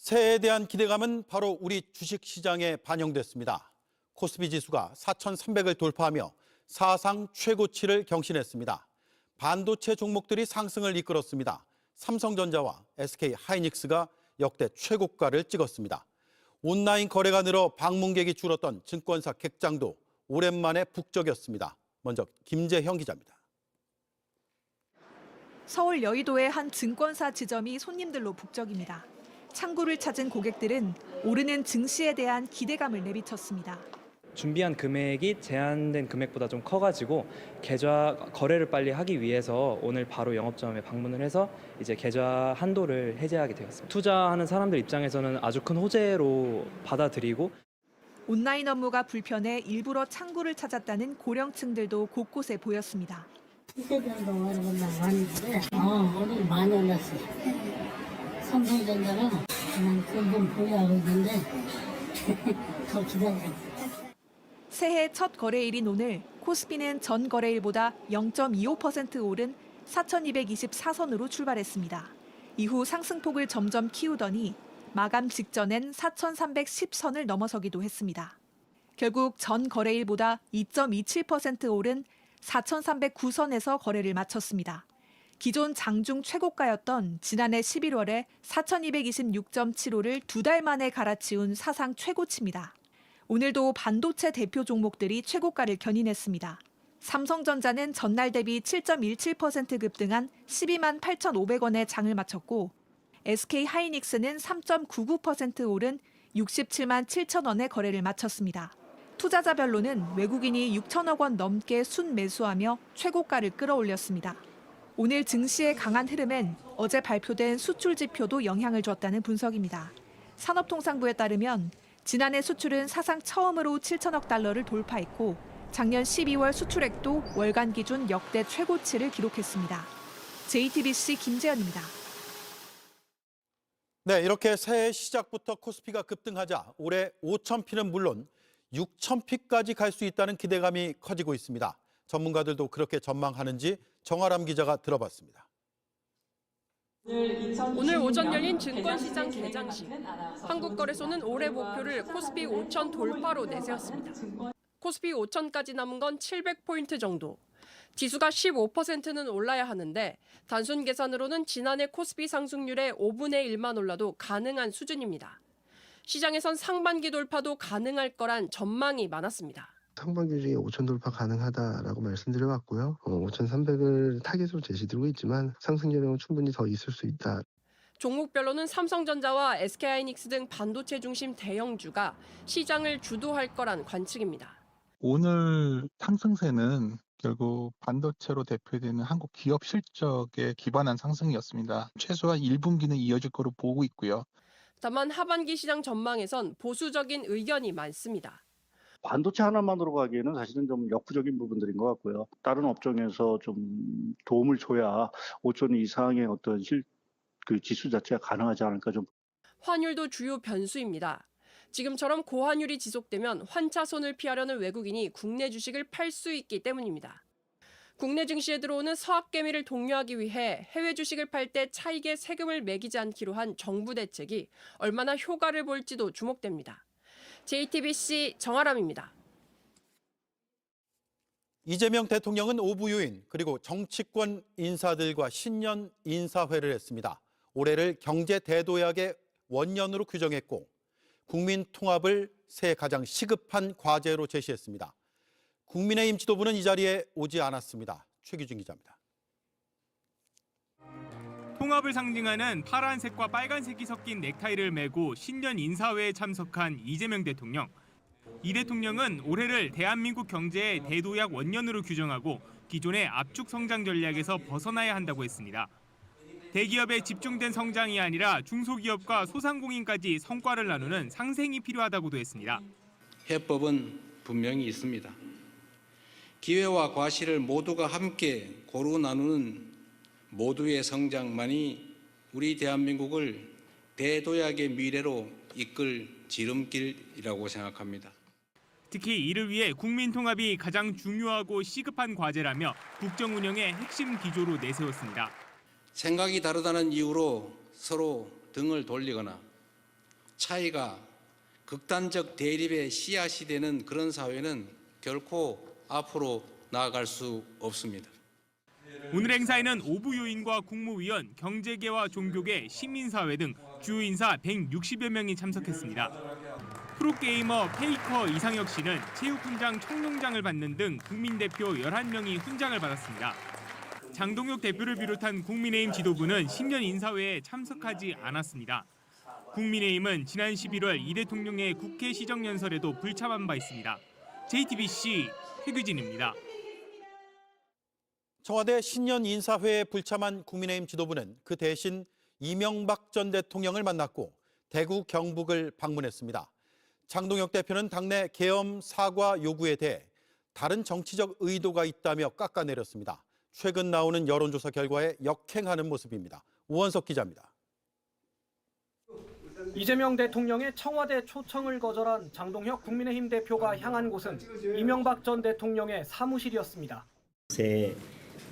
새해에 대한 기대감은 바로 우리 주식시장에 반영됐습니다. 코스피 지수가 4,300을 돌파하며 사상 최고치를 경신했습니다. 반도체 종목들이 상승을 이끌었습니다. 삼성전자와 SK하이닉스가 역대 최고가를 찍었습니다. 온라인 거래가 늘어 방문객이 줄었던 증권사 객장도 오랜만에 북적였습니다. 먼저 김재형 기자입니다. 서울 여의도의 한 증권사 지점이 손님들로 북적입니다. 창구를 찾은 고객들은 오르는 증시에 대한 기대감을 내비쳤습니다. 준비한 금액이 제한된 금액보다 좀 커가지고 계좌 거래를 빨리 하기 위해서 오늘 바로 영업점에 방문을 해서 이제 계좌 한도를 해제하게 되었습니다. 투자하는 사람들 입장에서는 아주 큰 호재로 받아들이고 온라인 업무가 불편해 일부러 창구를 찾았다는 고령층들도 곳곳에 보였습니다. 시세들도 오르겠나 많은데 오늘 많이 올랐어요. 삼성전자는 그냥 좀 보유하고 있는데 더 기다려요. 새해 첫 거래일인 오늘 코스피는 전 거래일보다 0.25% 오른 4,224선으로 출발했습니다. 이후 상승폭을 점점 키우더니 마감 직전엔 4,310선을 넘어서기도 했습니다. 결국 전 거래일보다 2.27% 오른 4,309선에서 거래를 마쳤습니다. 기존 장중 최고가였던 지난해 11월에 4,226.75를 2달 만에 갈아치운 사상 최고치입니다. 오늘도 반도체 대표 종목들이 최고가를 견인했습니다. 삼성전자는 전날 대비 7.17% 급등한 12만 8,500원에 장을 마쳤고 SK하이닉스는 3.99% 오른 67만 7천원에 거래를 마쳤습니다. 투자자별로는 외국인이 6천억 원 넘게 순매수하며 최고가를 끌어올렸습니다. 오늘 증시의 강한 흐름엔 어제 발표된 수출 지표도 영향을 줬다는 분석입니다. 산업통상부에 따르면 지난해 수출은 사상 처음으로 7천억 달러를 돌파했고 작년 12월 수출액도 월간 기준 역대 최고치를 기록했습니다. JTBC 김재현입니다. 네, 이렇게 새해 시작부터 코스피가 급등하자 올해 5,000피는 물론 6,000피까지 갈 수 있다는 기대감이 커지고 있습니다. 전문가들도 그렇게 전망하는지 정아람 기자가 들어봤습니다. 오늘 오전 열린 증권시장 개장식. 한국거래소는 올해 목표를 코스피 5,000 돌파로 내세웠습니다. 코스피 5,000까지 남은 건 700포인트 정도. 지수가 15%는 올라야 하는데 단순 계산으로는 지난해 코스피 상승률의 5분의 1만 올라도 가능한 수준입니다. 시장에선 상반기 돌파도 가능할 거란 전망이 많았습니다. 상반기 중에 5,000 돌파 가능하다라고 말씀드려왔고요. 5,300을 타겟으로 제시드리고 있지만 상승 여력은 충분히 더 있을 수 있다. 종목별로는 삼성전자와 SK하이닉스 등 반도체 중심 대형주가 시장을 주도할 거란 관측입니다. 오늘 상승세는 결국 반도체로 대표되는 한국 기업 실적에 기반한 상승이었습니다. 최소한 1분기는 이어질 거로 보고 있고요. 다만 하반기 시장 전망에선 보수적인 의견이 많습니다. 반도체 하나만으로 가기에는 사실은 좀 역부족인 부분들인 것 같고요. 다른 업종에서 좀 도움을 줘야 5천 이상의 어떤 그 지수 자체가 가능하지 않을까 좀. 환율도 주요 변수입니다. 지금처럼 고환율이 지속되면 환차손을 피하려는 외국인이 국내 주식을 팔 수 있기 때문입니다. 국내 증시에 들어오는 서학개미를 독려하기 위해 해외 주식을 팔 때 차익에 세금을 매기지 않기로 한 정부 대책이 얼마나 효과를 볼지도 주목됩니다. JTBC 정아람입니다. 이재명 대통령은 오부 유인 그리고 정치권 인사들과 신년 인사회를 했습니다. 올해를 경제 대도약의 원년으로 규정했고 국민 통합을 새해 가장 시급한 과제로 제시했습니다. 국민의힘 지도부는 이 자리에 오지 않았습니다. 최규준 기자입니다. 통합을 상징하는 파란색과 빨간색이 섞인 넥타이를 메고 신년 인사회에 참석한 이재명 대통령. 이 대통령은 올해를 대한민국 경제의 대도약 원년으로 규정하고 기존의 압축 성장 전략에서 벗어나야 한다고 했습니다. 대기업에 집중된 성장이 아니라 중소기업과 소상공인까지 성과를 나누는 상생이 필요하다고도 했습니다. 해법은 분명히 있습니다. 기회와 과실을 모두가 함께 고루 나누는 모두의 성장만이 우리 대한민국을 대도약의 미래로 이끌 지름길이라고 생각합니다. 특히 이를 위해 국민 통합이 가장 중요하고 시급한 과제라며 국정 운영의 핵심 기조로 내세웠습니다. 생각이 다르다는 이유로 서로 등을 돌리거나 차이가 극단적 대립의 씨앗이 되는 그런 사회는 결코 앞으로 나아갈 수 없습니다. 오늘 행사에는 오부요인과 국무위원, 경제계와 종교계, 시민사회 등 주요 인사 160여 명이 참석했습니다. 프로게이머 페이커 이상혁 씨는 체육훈장 청룡장을 받는 등 국민대표 11명이 훈장을 받았습니다. 장동혁 대표를 비롯한 국민의힘 지도부는 신년 인사회에 참석하지 않았습니다. 국민의힘은 지난 11월 이 대통령의 국회 시정연설에도 불참한 바 있습니다. JTBC 최규진입니다. 청와대 신년 인사회에 불참한 국민의힘 지도부는 그 대신 이명박 전 대통령을 만났고 대구 경북을 방문했습니다. 장동혁 대표는 당내 계엄 사과 요구에 대해 다른 정치적 의도가 있다며 깎아내렸습니다. 최근 나오는 여론조사 결과에 역행하는 모습입니다. 우원석 기자입니다. 이재명 대통령의 청와대 초청을 거절한 장동혁 국민의힘 대표가 향한 곳은 이명박 전 대통령의 사무실이었습니다. 새해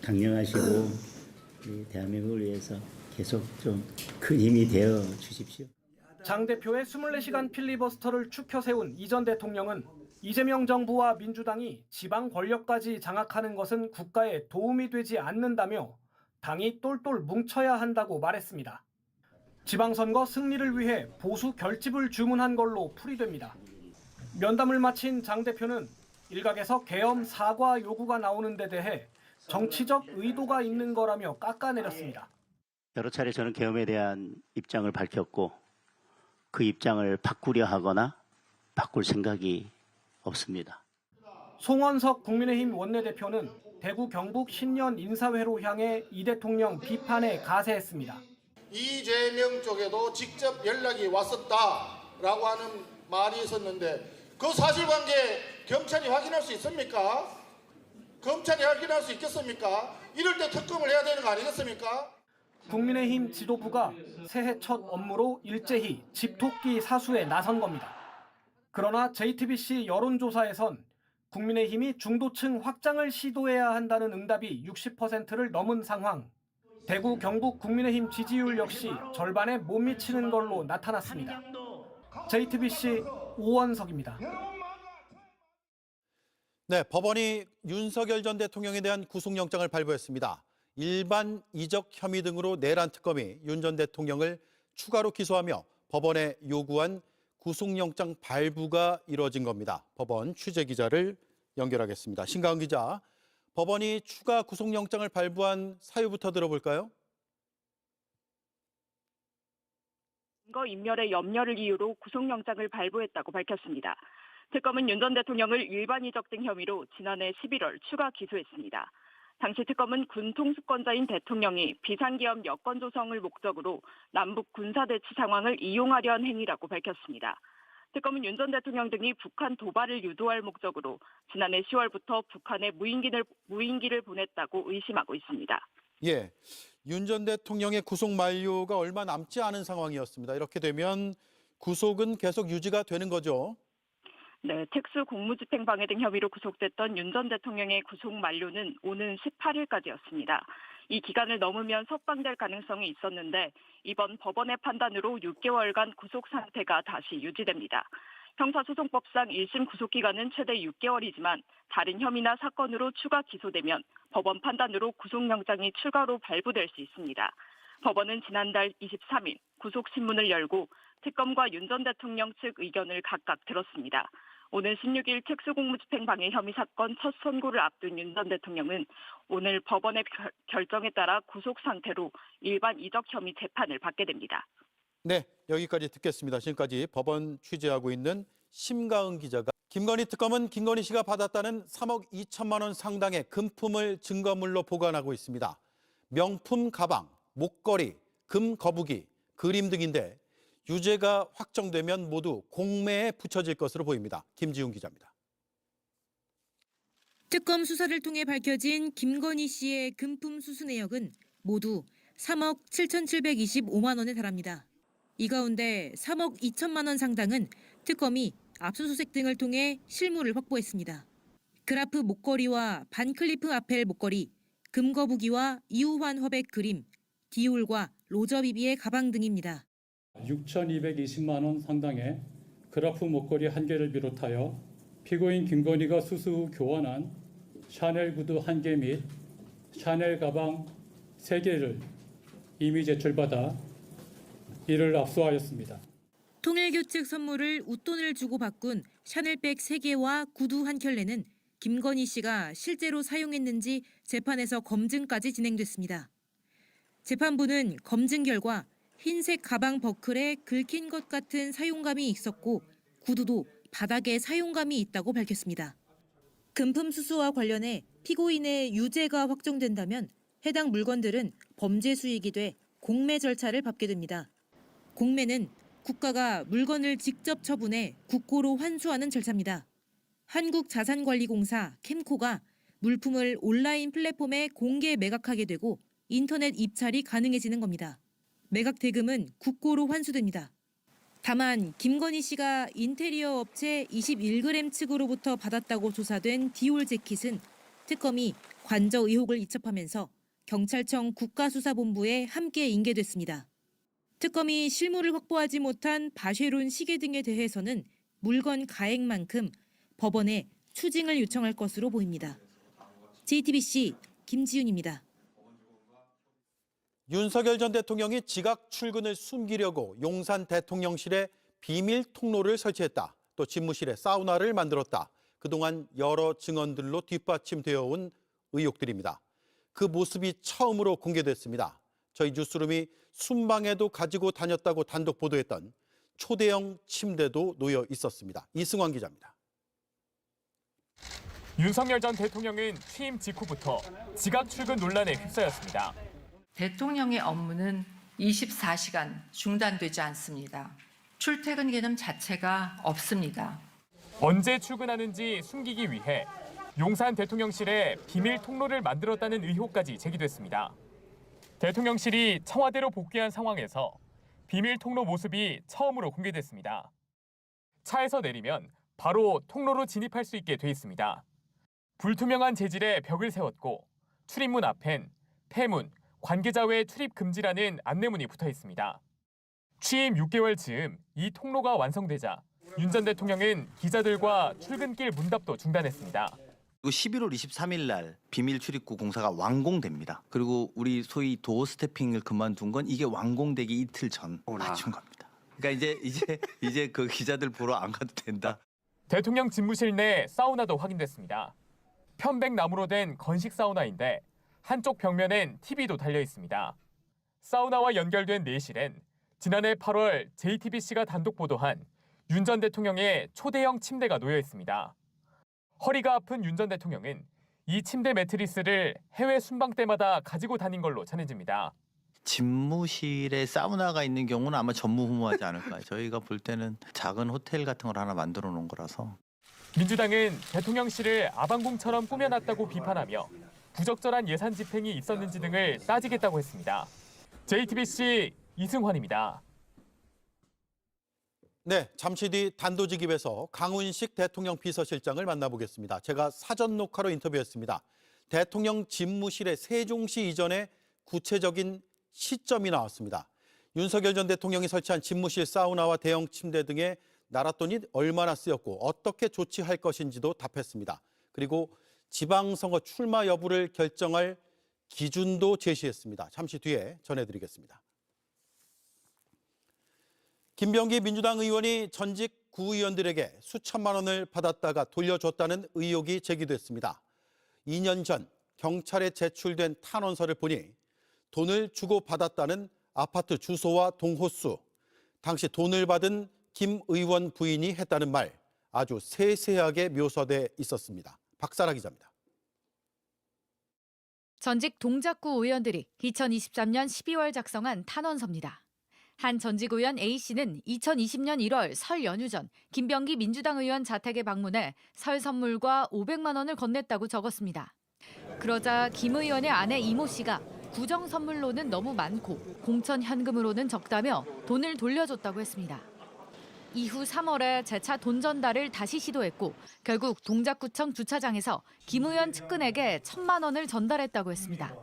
강령하시고 우리 대한민국을 위해서 계속 좀 큰 힘이 되어 주십시오. 장 대표의 24시간 필리버스터를 추켜 세운 이 전 대통령은 이재명 정부와 민주당이 지방 권력까지 장악하는 것은 국가에 도움이 되지 않는다며 당이 똘똘 뭉쳐야 한다고 말했습니다. 지방선거 승리를 위해 보수 결집을 주문한 걸로 풀이됩니다. 면담을 마친 장 대표는 일각에서 계엄 사과 요구가 나오는 데 대해 정치적 의도가 있는 거라며 깎아내렸습니다. 여러 차례 저는 계엄에 대한 입장을 밝혔고 그 입장을 바꾸려 하거나 바꿀 생각이 없습니다. 송원석 국민의힘 원내대표는 대구 경북 신년 인사회로 향해 이 대통령 비판에 가세했습니다. 이재명 쪽에도 직접 연락이 왔었다라고 하는 말이 있었는데 그 사실관계 경찰이 확인할 수 있습니까? 검찰이 확인할 수 있겠습니까? 이럴 때 특검을 해야 되는 거 아니겠습니까? 국민의힘 지도부가 새해 첫 업무로 일제히 집토끼 사수에 나선 겁니다. 그러나 JTBC 여론조사에선 국민의힘이 중도층 확장을 시도해야 한다는 응답이 60%를 넘은 상황. 대구 경북 국민의힘 지지율 역시 절반에 못 미치는 걸로 나타났습니다. JTBC 우원석입니다. 네, 법원이 윤석열 전 대통령에 대한 구속영장을 발부했습니다. 일반 이적 혐의 등으로 내란 특검이 윤 전 대통령을 추가로 기소하며 법원에 요구한 구속영장 발부가 이뤄진 겁니다. 법원 취재기자를 연결하겠습니다. 신가은 기자, 법원이 추가 구속영장을 발부한 사유부터 들어볼까요? 증거 인멸의 염려를 이유로 구속영장을 발부했다고 밝혔습니다. 특검은 윤 전 대통령을 일반 이적 등 혐의로 지난해 11월 추가 기소했습니다. 당시 특검은 군 통수권자인 대통령이 비상계엄 여건 조성을 목적으로 남북 군사대치 상황을 이용하려 한 행위라고 밝혔습니다. 특검은 윤 전 대통령 등이 북한 도발을 유도할 목적으로 지난해 10월부터 북한에 무인기를 보냈다고 의심하고 있습니다. 예, 윤 전 대통령의 구속 만료가 얼마 남지 않은 상황이었습니다. 이렇게 되면 구속은 계속 유지가 되는 거죠? 네, 특수 공무집행 방해 등 혐의로 구속됐던 윤 전 대통령의 구속 만료는 오는 18일까지였습니다. 이 기간을 넘으면 석방될 가능성이 있었는데 이번 법원의 판단으로 6개월간 구속 상태가 다시 유지됩니다. 형사소송법상 1심 구속기간은 최대 6개월이지만 다른 혐의나 사건으로 추가 기소되면 법원 판단으로 구속영장이 추가로 발부될 수 있습니다. 법원은 지난달 23일 구속신문을 열고 특검과 윤 전 대통령 측 의견을 각각 들었습니다. 오늘 16일 특수공무집행 방해 혐의 사건 첫 선고를 앞둔 윤 전 대통령은 오늘 법원의 결정에 따라 구속 상태로 일반 이적 혐의 재판을 받게 됩니다. 네, 여기까지 듣겠습니다. 지금까지 법원 취재하고 있는 심가은 기자가 김건희 특검은 김건희 씨가 받았다는 3억 2천만 원 상당의 금품을 증거물로 보관하고 있습니다. 명품 가방, 목걸이, 금 거북이, 그림 등인데 유죄가 확정되면 모두 공매에 붙여질 것으로 보입니다. 김지훈 기자입니다. 특검 수사를 통해 밝혀진 김건희 씨의 금품 수수 내역은 모두 3억 7,725만 원에 달합니다. 이 가운데 3억 2천만 원 상당은 특검이 압수수색 등을 통해 실물을 확보했습니다. 그라프 목걸이와 반클리프 아펠 목걸이, 금거북이와 이우환 화백 그림, 디올과 로저 비비의 가방 등입니다. 6,220만 원 상당의 그라프 목걸이 1개를 비롯하여 피고인 김건희가 수수 후 교환한 샤넬 구두 1개 및 샤넬 가방 3개를 이미 제출받아 이를 압수하였습니다. 통일교 측 선물을 웃돈을 주고 바꾼 샤넬백 3개와 구두 1켤레는 김건희 씨가 실제로 사용했는지 재판에서 검증까지 진행됐습니다. 재판부는 검증 결과 흰색 가방 버클에 긁힌 것 같은 사용감이 있었고 구두도 바닥에 사용감이 있다고 밝혔습니다. 금품 수수와 관련해 피고인의 유죄가 확정된다면 해당 물건들은 범죄 수익이 돼 공매 절차를 밟게 됩니다. 공매는 국가가 물건을 직접 처분해 국고로 환수하는 절차입니다. 한국자산관리공사 캠코가 물품을 온라인 플랫폼에 공개 매각하게 되고 인터넷 입찰이 가능해지는 겁니다. 매각 대금은 국고로 환수됩니다. 다만 김건희 씨가 인테리어 업체 21g 측으로부터 받았다고 조사된 디올 재킷은 특검이 관저 의혹을 이첩하면서 경찰청 국가수사본부에 함께 인계됐습니다. 특검이 실물을 확보하지 못한 바쉐론 시계 등에 대해서는 물건 가액만큼 법원에 추징을 요청할 것으로 보입니다. JTBC 김지윤입니다. 윤석열 전 대통령이 지각 출근을 숨기려고 용산 대통령실에 비밀 통로를 설치했다. 또 집무실에 사우나를 만들었다. 그동안 여러 증언들로 뒷받침되어 온 의혹들입니다. 그 모습이 처음으로 공개됐습니다. 저희 뉴스룸이 순방에도 가지고 다녔다고 단독 보도했던 초대형 침대도 놓여 있었습니다. 이승환 기자입니다. 윤석열 전 대통령은 취임 직후부터 지각 출근 논란에 휩싸였습니다. 대통령의 업무는 24시간 중단되지 않습니다. 출퇴근 개념 자체가 없습니다. 언제 출근하는지 숨기기 위해 용산 대통령실에 비밀 통로를 만들었다는 의혹까지 제기됐습니다. 대통령실이 청와대로 복귀한 상황에서 비밀 통로 모습이 처음으로 공개됐습니다. 차에서 내리면 바로 통로로 진입할 수 있게 돼 있습니다. 불투명한 재질의 벽을 세웠고 출입문 앞엔 폐문, 관계자 외 출입 금지라는 안내문이 붙어 있습니다. 취임 6개월 즈음 이 통로가 완성되자 윤 전 대통령은 기자들과 출근길 문답도 중단했습니다. 11월 23일 날 비밀 출입구 공사가 완공됩니다. 그리고 우리 소위 도어 스태핑을 그만둔 건 이게 완공되기 이틀 전 맞춘 겁니다. 그러니까 이제 그 기자들 보러 안 가도 된다. 대통령 집무실 내 사우나도 확인됐습니다. 편백나무로 된 건식 사우나인데 한쪽 벽면엔 TV도 달려 있습니다. 사우나와 연결된 내실엔 지난해 8월 JTBC가 단독 보도한 윤 전 대통령의 초대형 침대가 놓여 있습니다. 허리가 아픈 윤 전 대통령은 이 침대 매트리스를 해외 순방 때마다 가지고 다닌 걸로 전해집니다. 집무실에 사우나가 있는 경우는 아마 전무후무하지 않을까요? 저희가 볼 때는 작은 호텔 같은 걸 하나 만들어 놓은 거라서. 민주당은 대통령실을 아방궁처럼 꾸며놨다고 비판하며 부적절한 예산 집행이 있었는지 등을 따지겠다고 했습니다. JTBC 이승환입니다. 네, 잠시 뒤 단도직입에서 강훈식 대통령 비서실장을 만나보겠습니다. 제가 사전 녹화로 인터뷰했습니다. 대통령 집무실의 세종시 이전에 구체적인 시점이 나왔습니다. 윤석열 전 대통령이 설치한 집무실 사우나와 대형 침대 등의 나랏돈이 얼마나 쓰였고 어떻게 조치할 것인지도 답했습니다. 그리고 지방선거 출마 여부를 결정할 기준도 제시했습니다. 잠시 뒤에 전해드리겠습니다. 김병기 민주당 의원이 전직 구의원들에게 수천만 원을 받았다가 돌려줬다는 의혹이 제기됐습니다. 2년 전 경찰에 제출된 탄원서를 보니 돈을 주고 받았다는 아파트 주소와 동호수, 당시 돈을 받은 김 의원 부인이 했다는 말 아주 세세하게 묘사돼 있었습니다. 박사라 기자입니다. 전직 동작구 의원들이 2023년 12월 작성한 탄원서입니다. 한 전직 의원 A씨는 2020년 1월 설 연휴 전 김병기 민주당 의원 자택에 방문해 설 선물과 500만 원을 건넸다고 적었습니다. 그러자 김 의원의 아내 이모 씨가 구정 선물로는 너무 많고 공천 현금으로는 적다며 돈을 돌려줬다고 했습니다. 이후 3월에 재차 돈 전달을 다시 시도했고 결국 동작구청 주차장에서 김 의원 측근에게 1,000만 원을 전달했다고 했습니다.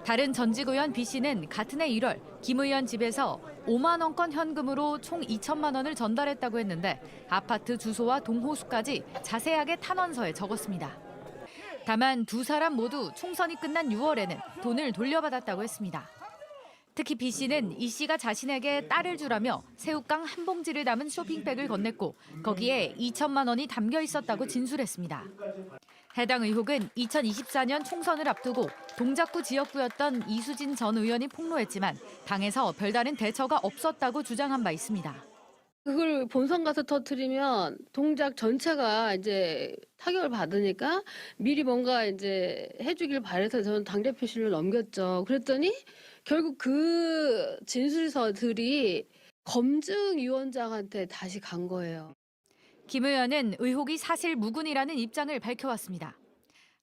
다른 전직 의원 B 씨는 같은 해 1월 김 의원 집에서 5만 원권 현금으로 총 2천만 원을 전달했다고 했는데 아파트 주소와 동호수까지 자세하게 탄원서에 적었습니다. 다만 두 사람 모두 총선이 끝난 6월에는 돈을 돌려받았다고 했습니다. 특히 B 씨는 이 씨가 자신에게 딸을 주라며 새우깡 한 봉지를 담은 쇼핑백을 건넸고 거기에 2천만 원이 담겨 있었다고 진술했습니다. 해당 의혹은 2024년 총선을 앞두고 동작구 지역구였던 이수진 전 의원이 폭로했지만 당에서 별다른 대처가 없었다고 주장한 바 있습니다. 그걸 본선 가서 터뜨리면 동작 전체가 이제 타격을 받으니까 미리 뭔가 이제 해주길 바래서 저는 당대표실로 넘겼죠. 그랬더니 결국 그 진술서들이 검증위원장한테 다시 간 거예요. 김 의원은 의혹이 사실 무근이라는 입장을 밝혀왔습니다.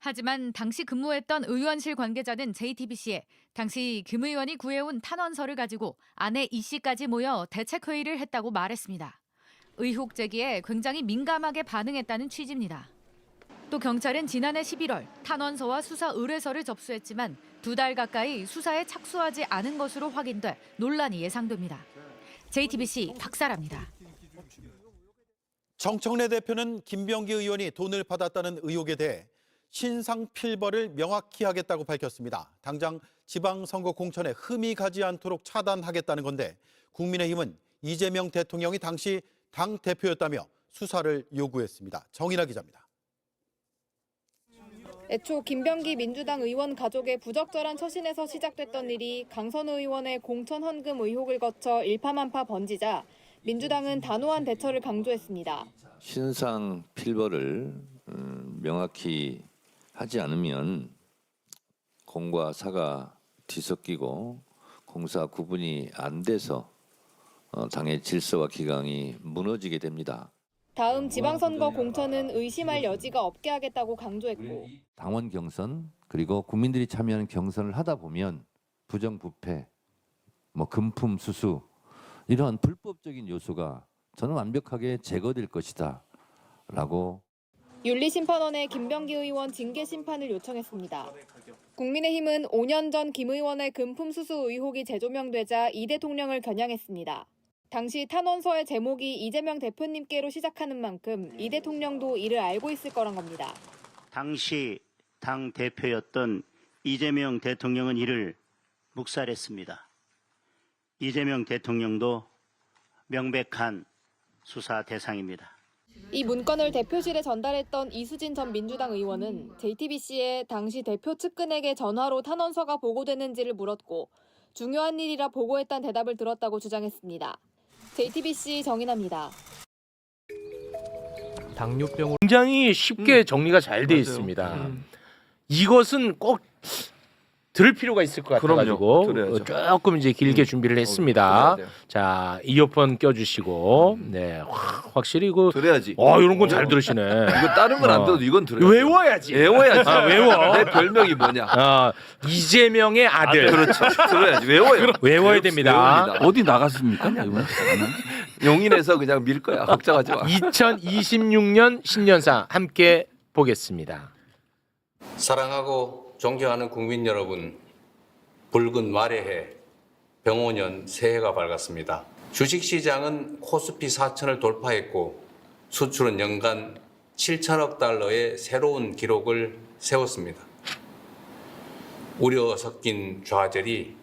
하지만 당시 근무했던 의원실 관계자는 JTBC에 당시 김 의원이 구해온 탄원서를 가지고 아내 이 씨까지 모여 대책회의를 했다고 말했습니다. 의혹 제기에 굉장히 민감하게 반응했다는 취지입니다. 또 경찰은 지난해 11월 탄원서와 수사 의뢰서를 접수했지만 2달 가까이 수사에 착수하지 않은 것으로 확인돼 논란이 예상됩니다. JTBC 박사라입니다. 정청래 대표는 김병기 의원이 돈을 받았다는 의혹에 대해 신상 필벌을 명확히 하겠다고 밝혔습니다. 당장 지방선거 공천에 흠이 가지 않도록 차단하겠다는 건데 국민의힘은 이재명 대통령이 당시 당 대표였다며 수사를 요구했습니다. 정인아 기자입니다. 애초 김병기 민주당 의원 가족의 부적절한 처신에서 시작됐던 일이 강선우 의원의 공천 헌금 의혹을 거쳐 일파만파 번지자 민주당은 단호한 대처를 강조했습니다. 신상 필벌을 명확히 하지 않으면 공과 사가 뒤섞이고 공사 구분이 안 돼서 당의 질서와 기강이 무너지게 됩니다. 다음 지방선거 공천은 의심할 여지가 없게 하겠다고 강조했고 당원 경선 그리고 국민들이 참여하는 경선을 하다 보면 부정부패, 금품 수수 이러한 불법적인 요소가 저는 완벽하게 제거될 것이다 라고 윤리심판원에 김병기 의원 징계 심판을 요청했습니다. 국민의힘은 5년 전 김 의원의 금품 수수 의혹이 재조명되자 이 대통령을 겨냥했습니다. 당시 탄원서의 제목이 이재명 대표님께로 시작하는 만큼 이 대통령도 이를 알고 있을 거란 겁니다. 당시 당 대표였던 이재명 대통령은 이를 묵살했습니다. 이재명 대통령도 명백한 수사 대상입니다. 이 문건을 대표실에 전달했던 이수진 전 민주당 의원은 JTBC에 당시 대표 측근에게 전화로 탄원서가 보고되는지를 물었고 중요한 일이라 보고했다는 대답을 들었다고 주장했습니다. JTBC 정인아입니다. 당뇨병으로 굉장히 쉽게 정리가 잘 돼 있습니다. 이것은 꼭 들을 필요가 있을 것 같아가지고 조금 이제 길게 준비를 했습니다. 자, 이어폰 껴주시고, 네, 확실히 들어야지. 이런 건 잘 들으시네. 이거 다른 건 안 들어도 이건 들어야지. 외워야지. 외워야지. 외워. 내 별명이 뭐냐? 이재명의 아들. 그렇죠. 들어야지. 외워요. 외워야 됩니다. 외웁니다. 어디 나갔습니까? 용인에서 그냥 밀 거야. 걱정하지 마. 2026년 신년사 함께 보겠습니다. 사랑하고 존경하는 국민 여러분, 붉은 말의 해, 병오년 새해가 밝았습니다. 주식시장은 코스피 4천을 돌파했고 수출은 연간 7천억 달러의 새로운 기록을 세웠습니다. 우려 섞인 좌절이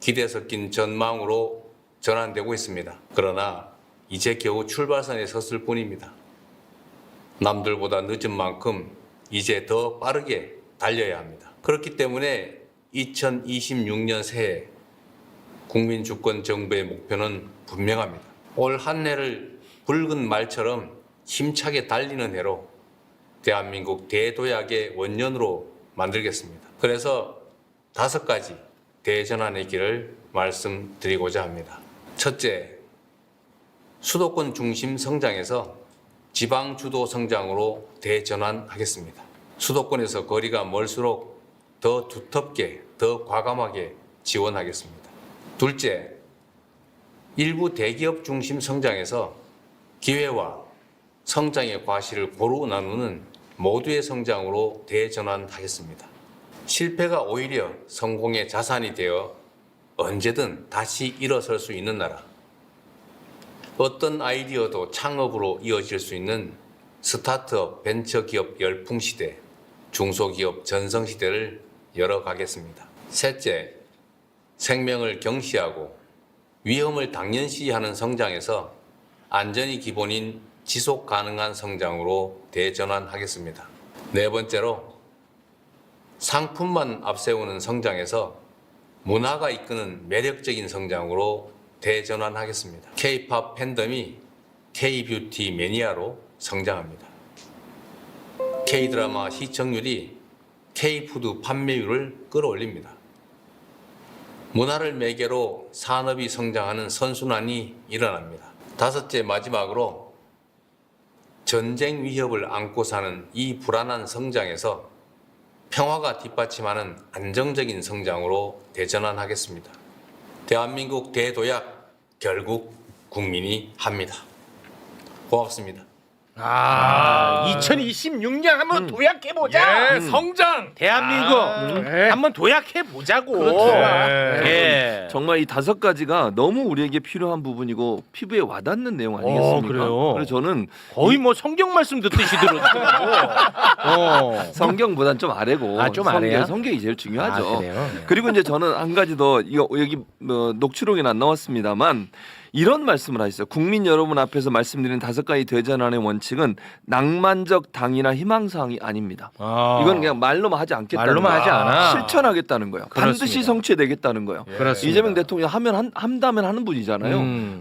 기대 섞인 전망으로 전환되고 있습니다. 그러나 이제 겨우 출발선에 섰을 뿐입니다. 남들보다 늦은 만큼 이제 더 빠르게 달려야 합니다. 그렇기 때문에 2026년 새해 국민 주권 정부의 목표는 분명합니다. 올 한 해를 붉은 말처럼 힘차게 달리는 해로 대한민국 대도약의 원년으로 만들겠습니다. 그래서 5가지 대전환의 길을 말씀드리고자 합니다. 첫째, 수도권 중심 성장에서 지방 주도 성장으로 대전환하겠습니다. 수도권에서 거리가 멀수록 더 두텁게, 더 과감하게 지원하겠습니다. 둘째, 일부 대기업 중심 성장에서 기회와 성장의 과실을 고루 나누는 모두의 성장으로 대전환하겠습니다. 실패가 오히려 성공의 자산이 되어 언제든 다시 일어설 수 있는 나라. 어떤 아이디어도 창업으로 이어질 수 있는 스타트업 벤처기업 열풍시대, 중소기업 전성시대를 열어가겠습니다. 셋째, 생명을 경시하고 위험을 당연시하는 성장에서 안전이 기본인 지속 가능한 성장으로 대전환하겠습니다. 네 번째로 상품만 앞세우는 성장에서 문화가 이끄는 매력적인 성장으로 대전환하겠습니다. K-팝 팬덤이 K-뷰티 매니아로 성장합니다. K-드라마 시청률이 K-푸드 판매율을 끌어올립니다. 문화를 매개로 산업이 성장하는 선순환이 일어납니다. 다섯째, 마지막으로 전쟁 위협을 안고 사는 이 불안한 성장에서 평화가 뒷받침하는 안정적인 성장으로 대전환하겠습니다. 대한민국 대도약 결국 국민이 합니다. 고맙습니다. 2026년 한번 도약해보자. 예, 성장. 대한민국 한번 도약해보자고. 그렇죠. 예. 정말 이 5가지가 너무 우리에게 필요한 부분이고 피부에 와닿는 내용 아니겠습니까? 그래요. 그래서 저는 거의 뭐 성경 말씀 듣듯이 들었고. 성경보단 좀 아래고 좀 아래야? 성경이 제일 중요하죠. 그래요? 그리고 이제 저는 한 가지 더 이거 여기 녹취록에는 안 나왔습니다만 이런 말씀을 하셨어요. 국민 여러분 앞에서 말씀드린 5가지 대전환의 원칙은 낭만적 당이나 희망사항이 아닙니다. 이건 그냥 말로만 하지 않겠다는 말로만 거예요. 하지 않아. 실천하겠다는 거예요. 그렇습니다. 반드시 성취되겠다는 거예요. 그렇습니다. 이재명 대통령 한다면 하는 분이잖아요.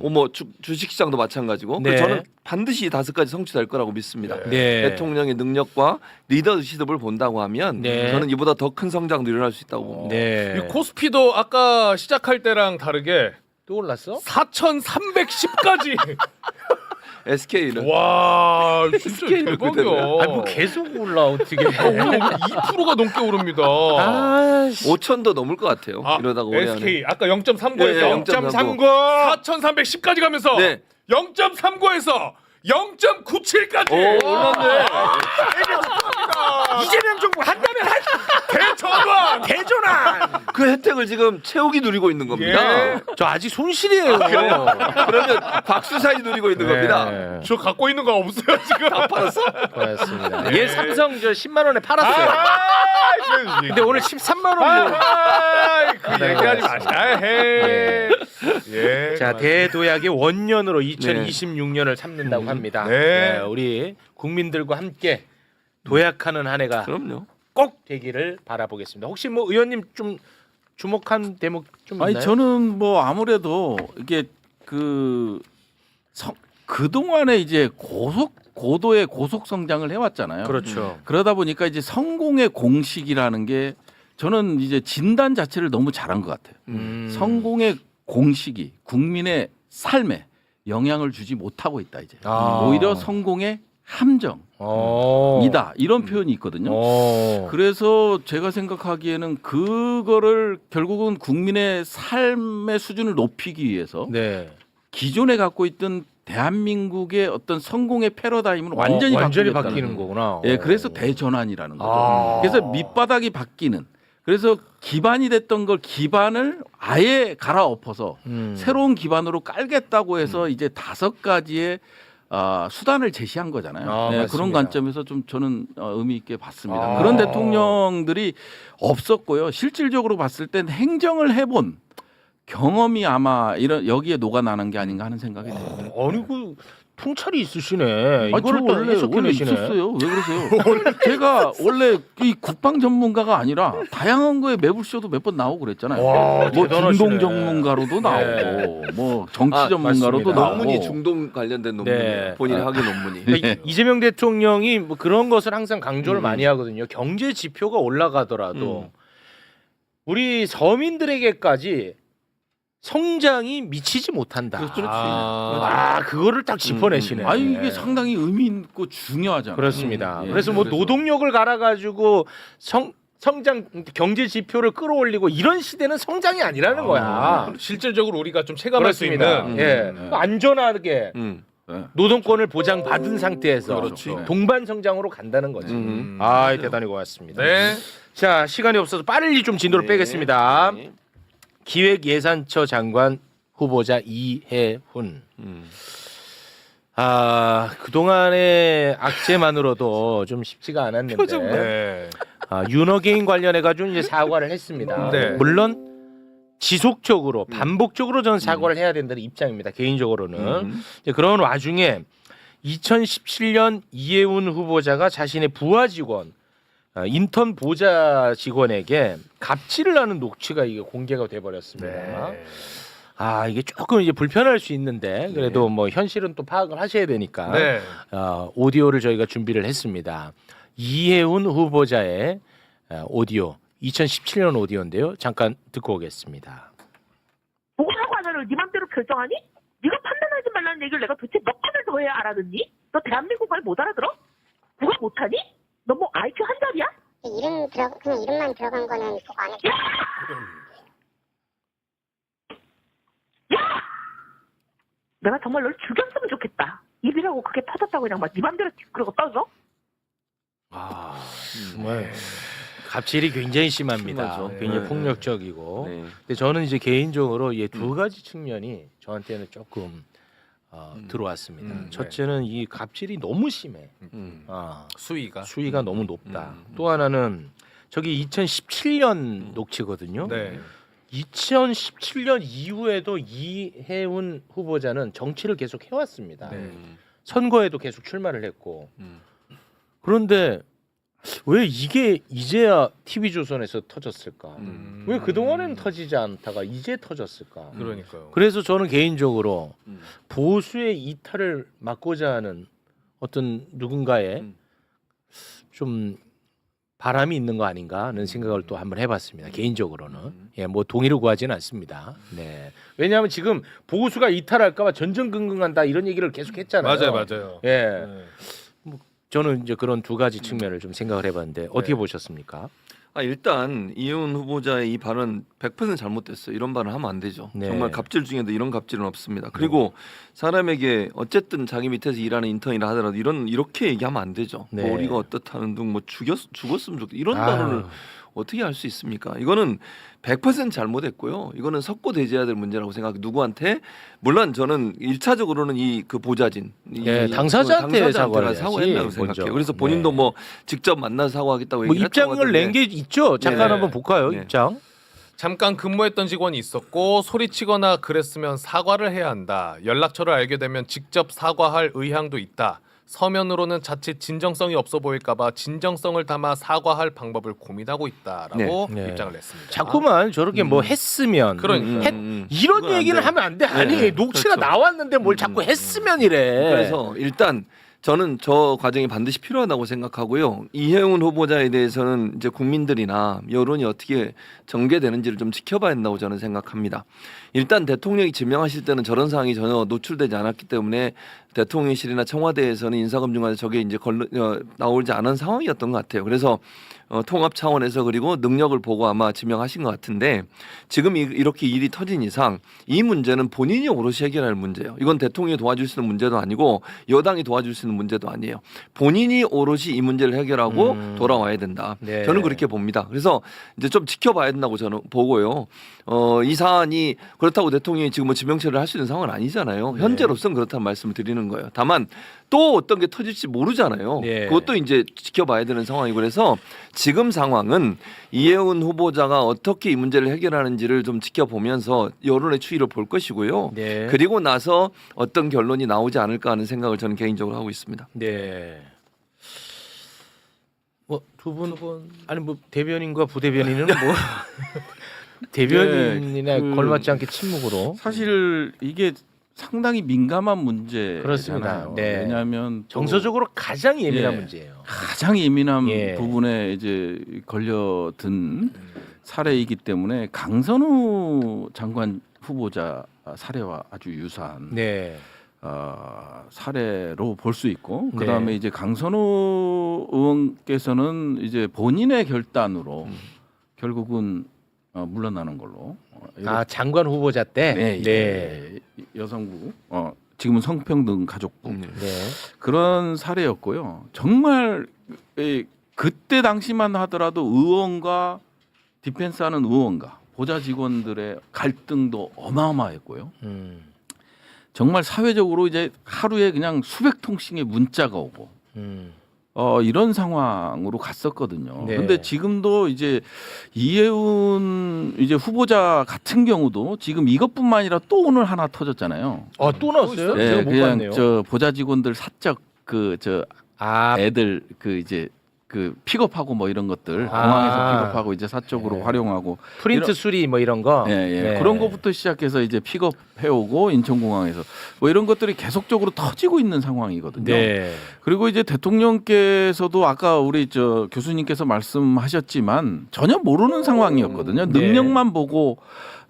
뭐 주식시장도 마찬가지고. 네. 그래서 저는 반드시 이 5가지 성취될 거라고 믿습니다. 네. 대통령의 능력과 리더십을 본다고 하면 네. 저는 이보다 더 큰 성장도 일어날 수 있다고 봅니다. 네. 이 코스피도 아까 시작할 때랑 다르게 또 올랐어? 4,310까지. SK는 와, 진짜 SK는 대박이야. 그대로야. 뭐 계속 올라 어떻게? 오늘 2%가 넘게 오릅니다. 5,000도 넘을 것 같아요. 이러다가 올해 안에. SK 아까 0.39에서 네, 0.39 4,310까지 가면서 네. 0.39에서 0.97까지. 올랐네. 이재명 정부 한다면 대전환. 대전환. 그 혜택을 지금 채우기 누리고 있는 겁니다. 예. 저 아직 손실이에요. 그러면 박수사이 누리고 있는 겁니다. 저 갖고 있는 거 없어요 지금. 다 팔았어? 그렇습니다. 얘 삼성 저 10만 원에 팔았어요. 근데 오늘 13만 원. 그 얘기하지 마시다. 예. 자, 대도약의 원년으로 2026년을 삼는다고 합니다. 네. 우리 국민들과 함께 도약하는 한 해가 그럼요. 꼭 되기를 바라보겠습니다. 혹시 뭐 의원님 좀 주목한 대목 좀 있나요? 아니 저는 뭐 아무래도 이게 그동안에 이제 고도의 고속 성장을 해왔잖아요. 그렇죠. 그러다 보니까 이제 성공의 공식이라는 게 저는 이제 진단 자체를 너무 잘한 것 같아요. 성공의 공식이 국민의 삶에 영향을 주지 못하고 있다 이제. 오히려 성공의 함정이다 이런 표현이 있거든요. 그래서 제가 생각하기에는 그거를 결국은 국민의 삶의 수준을 높이기 위해서 기존에 갖고 있던 대한민국의 어떤 성공의 패러다임은 완전히 바뀌는 거구나. 예, 그래서 대전환이라는 거죠. 그래서 밑바닥이 바뀌는. 그래서 기반이 됐던 걸 기반을 아예 갈아엎어서 새로운 기반으로 깔겠다고 해서 이제 5가지의 수단을 제시한 거잖아요. 네, 그런 관점에서 좀 저는 의미 있게 봤습니다. 그런 대통령들이 없었고요. 실질적으로 봤을 땐 행정을 해본 경험이 아마 여기에 녹아나는 게 아닌가 하는 생각이 듭니다. 아니 그 통찰이 있으시네. 이거를 또 원래 해석해내시네. 있었어요. 왜 그러세요? 제가 원래 이 국방 전문가가 아니라 다양한 거에 매불쇼도 몇 번 나오고 그랬잖아요. 와, 뭐 대단하시네. 중동 전문가로도 나오고 뭐 정치 전문가로도 나오고. 논문이 중동 관련된 논문이에요. 본인이 하기 논문이. 그러니까 이재명 대통령이 뭐 그런 것을 항상 강조를 많이 하거든요. 경제 지표가 올라가더라도 우리 서민들에게까지 성장이 미치지 못한다. 그거를 딱 짚어내시네. 아니 이게 상당히 의미 있고 중요하잖아요. 그렇습니다. 예, 그래서 뭐 노동력을 갈아가지고 성장 경제 지표를 끌어올리고 이런 시대는 성장이 아니라는 거야. 실질적으로 우리가 좀 체감할 수 그렇습니다. 있는 예. 안전하게 노동권을 보장받은 상태에서 그렇지. 동반 성장으로 간다는 거지. 대단히 고맙습니다. 네. 자, 시간이 없어서 빨리 좀 진도를 빼겠습니다. 기획예산처 장관 후보자 이해훈. 그동안의 악재만으로도 좀 쉽지가 않았는데 윤어게인 관련해 가지고 이제 사과를 했습니다. 네. 물론 지속적으로 반복적으로 저는 사과를 해야 된다는 입장입니다. 개인적으로는. 이제 그런 와중에 2017년 이해훈 후보자가 자신의 부하 직원 인턴 보좌 직원에게 갑질을 하는 녹취가 이게 공개가 돼 버렸습니다. 이게 조금 이제 불편할 수 있는데 그래도 뭐 현실은 또 파악을 하셔야 되니까 오디오를 저희가 준비를 했습니다. 이해훈 후보자의 오디오 2017년 오디오인데요. 잠깐 듣고 오겠습니다. 보고서 과정을 네 맘대로 결정하니? 네가 판단하지 말라는 얘기를 내가 도대체 몇 번을 더 해야 알아듣니? 너 대한민국 말 못 알아들어? 국어 못하니? 너 뭐 IQ 한 자리야? 그냥 이름만 들어간 거는 그거 안 해. 내가 정말 널 죽였으면 좋겠다. 입이라고 그게 터졌다고 그냥 막 네 맘대로 그러고 떠져? 정말 갑질이 굉장히 심합니다. 심하죠. 굉장히 네. 폭력적이고. 네. 근데 저는 이제 개인적으로 이 두 가지 측면이 저한테는 조금 들어왔습니다. 첫째는 이 갑질이 너무 심해. 수위가 너무 높다. 또 하나는 저기 2017년 녹취거든요. 2017년 이후에도 이해훈 후보자는 정치를 계속 해왔습니다. 선거에도 계속 출마를 했고. 그런데 왜 이게 이제야 TV조선에서 터졌을까? 왜 그동안에는 터지지 않다가 이제 터졌을까? 그러니까요. 그래서 저는 개인적으로 보수의 이탈을 막고자 하는 어떤 누군가의 좀 바람이 있는 거 아닌가 하는 생각을 또 한번 해봤습니다. 개인적으로는 뭐 동의를 구하지는 않습니다. 네. 왜냐하면 지금 보수가 이탈할까봐 전전긍긍한다 이런 얘기를 계속 했잖아요. 맞아요. 뭐 저는 이제 그런 두 가지 측면을 좀 생각을 해봤는데 어떻게 보셨습니까? 일단 이해훈 후보자의 이 발언 100% 잘못됐어요. 이런 발언 하면 안 되죠. 네. 정말 갑질 중에도 이런 갑질은 없습니다. 그리고 사람에게 어쨌든 자기 밑에서 일하는 인턴이라 하더라도 이렇게 얘기하면 안 되죠. 네. 뭐 우리가 어떻다는 등 뭐 죽었으면 좋겠다. 이런 발언을 어떻게 할 수 있습니까? 이거는 100% 잘못했고요. 이거는 석고대죄해야 될 문제라고 생각해요. 누구한테? 물론 저는 1차적으로는 그 보좌진, 당사자한테 사과를 사과했다고 생각해요. 그래서 본인도 뭐 직접 만나서 사과하겠다고 뭐 얘기했다고 입장을 낸 게 있죠. 잠깐 네. 한번 볼까요? 네. 입장. 잠깐 근무했던 직원이 있었고 소리치거나 그랬으면 사과를 해야 한다. 연락처를 알게 되면 직접 사과할 의향도 있다. 서면으로는 자칫 진정성이 없어 보일까봐 진정성을 담아 사과할 방법을 고민하고 있다라고 네. 입장을 냈습니다. 자꾸만 저렇게 뭐 했으면 그러니까. 이런 그건 안 얘기를 돼. 하면 안 돼. 아니 네, 녹취가 그렇죠. 나왔는데 뭘 자꾸 했으면이래. 그래서 일단 저는 저 과정이 반드시 필요하다고 생각하고요. 이해훈 후보자에 대해서는 이제 국민들이나 여론이 어떻게 전개되는지를 좀 지켜봐야 된다고 저는 생각합니다. 일단 대통령이 지명하실 때는 저런 사항이 전혀 노출되지 않았기 때문에 대통령실이나 청와대에서는 인사검증관에 저게 이제 나오지 않은 상황이었던 것 같아요. 그래서 통합 차원에서 그리고 능력을 보고 아마 지명하신 것 같은데 지금 이렇게 일이 터진 이상 이 문제는 본인이 오롯이 해결할 문제예요. 이건 대통령이 도와줄 수 있는 문제도 아니고 여당이 도와줄 수 있는 문제도 아니에요. 본인이 오롯이 이 문제를 해결하고 돌아와야 된다. 네. 저는 그렇게 봅니다. 그래서 이제 좀 지켜봐야 된다고 저는 보고요. 이 사안이 그렇다고 대통령이 지금 뭐 지명체를 할 수 있는 상황은 아니잖아요. 현재로서는 그렇다는 말씀을 드리는 거예요. 다만 또 어떤 게 터질지 모르잖아요. 네. 그것도 이제 지켜봐야 되는 상황이고 그래서 지금 상황은 이해훈 후보자가 어떻게 이 문제를 해결하는지를 좀 지켜보면서 여론의 추이를 볼 것이고요. 네. 그리고 나서 어떤 결론이 나오지 않을까 하는 생각을 저는 개인적으로 하고 있습니다. 네. 뭐 두 분 아니 뭐 대변인과 부대변인은 뭐 대변인이나 네, 걸맞지 않게 침묵으로 사실 이게 상당히 민감한 문제잖아요. 그렇습니다. 네. 왜냐하면 또 정서적으로 가장 예민한 예, 문제예요. 가장 예민한 예. 부분에 이제 걸려든 사례이기 때문에 강선우 장관 후보자 사례와 아주 유사한 네. 사례로 볼 수 있고 네. 그다음에 이제 강선우 의원께서는 이제 본인의 결단으로 결국은 물러나는 걸로. 장관 후보자 때. 네, 여성부 지금은 성평등 가족부 그런 사례였고요. 정말 그때 당시만 하더라도 의원과 디펜스하는 의원과 보좌 직원들의 갈등도 어마어마했고요. 정말 사회적으로 이제 하루에 그냥 수백 통씩의 문자가 오고 이런 상황으로 갔었거든요. 네. 근데 지금도 이제 이혜훈 이제 후보자 같은 경우도 지금 이것뿐만 아니라 또 오늘 하나 터졌잖아요. 또 나왔어요? 네, 제가 못 그냥 봤네요. 저 보좌 직원들 사적 애들 이제 그 픽업하고 뭐 이런 것들 공항에서 픽업하고 이제 사적으로 활용하고 프린트 수리 뭐 이런 거. 네. 그런 것부터 시작해서 이제 픽업해오고 인천공항에서 뭐 이런 것들이 계속적으로 터지고 있는 상황이거든요. 네. 그리고 이제 대통령께서도 아까 우리 저 교수님께서 말씀하셨지만 전혀 모르는 상황이었거든요. 능력만 보고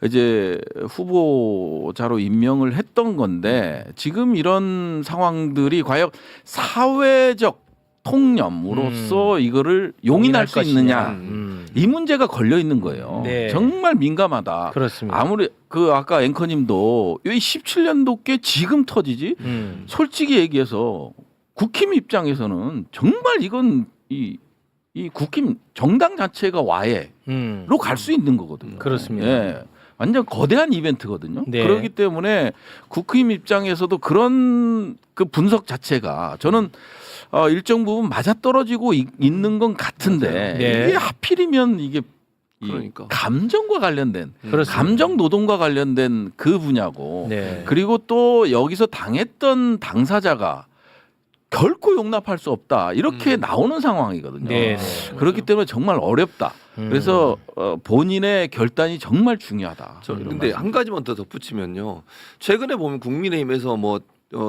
이제 후보자로 임명을 했던 건데 지금 이런 상황들이 과연 사회적 통념으로서 이거를 용인할 수 있느냐 이 문제가 걸려 있는 거예요. 네. 정말 민감하다. 그렇습니다. 아무리 그 아까 앵커님도 이 17년도께 지금 터지지. 솔직히 얘기해서 국힘 입장에서는 정말 이건 이 국힘 정당 자체가 와해로 갈 수 있는 거거든요. 그렇습니다. 예. 완전 거대한 이벤트거든요. 네. 그렇기 때문에 국힘 입장에서도 그런 그 분석 자체가 저는 일정 부분 맞아떨어지고 있는 건 같은데 네. 이게 하필이면 이게 그러니까. 감정과 관련된 그렇습니다. 감정 노동과 관련된 그 분야고 네. 그리고 또 여기서 당했던 당사자가 결코 용납할 수 없다 이렇게 나오는 상황이거든요. 네. 그렇기 때문에 정말 어렵다. 그래서 본인의 결단이 정말 중요하다. 근데 한 가지만 더 덧붙이면요. 최근에 보면 국민의힘에서 뭐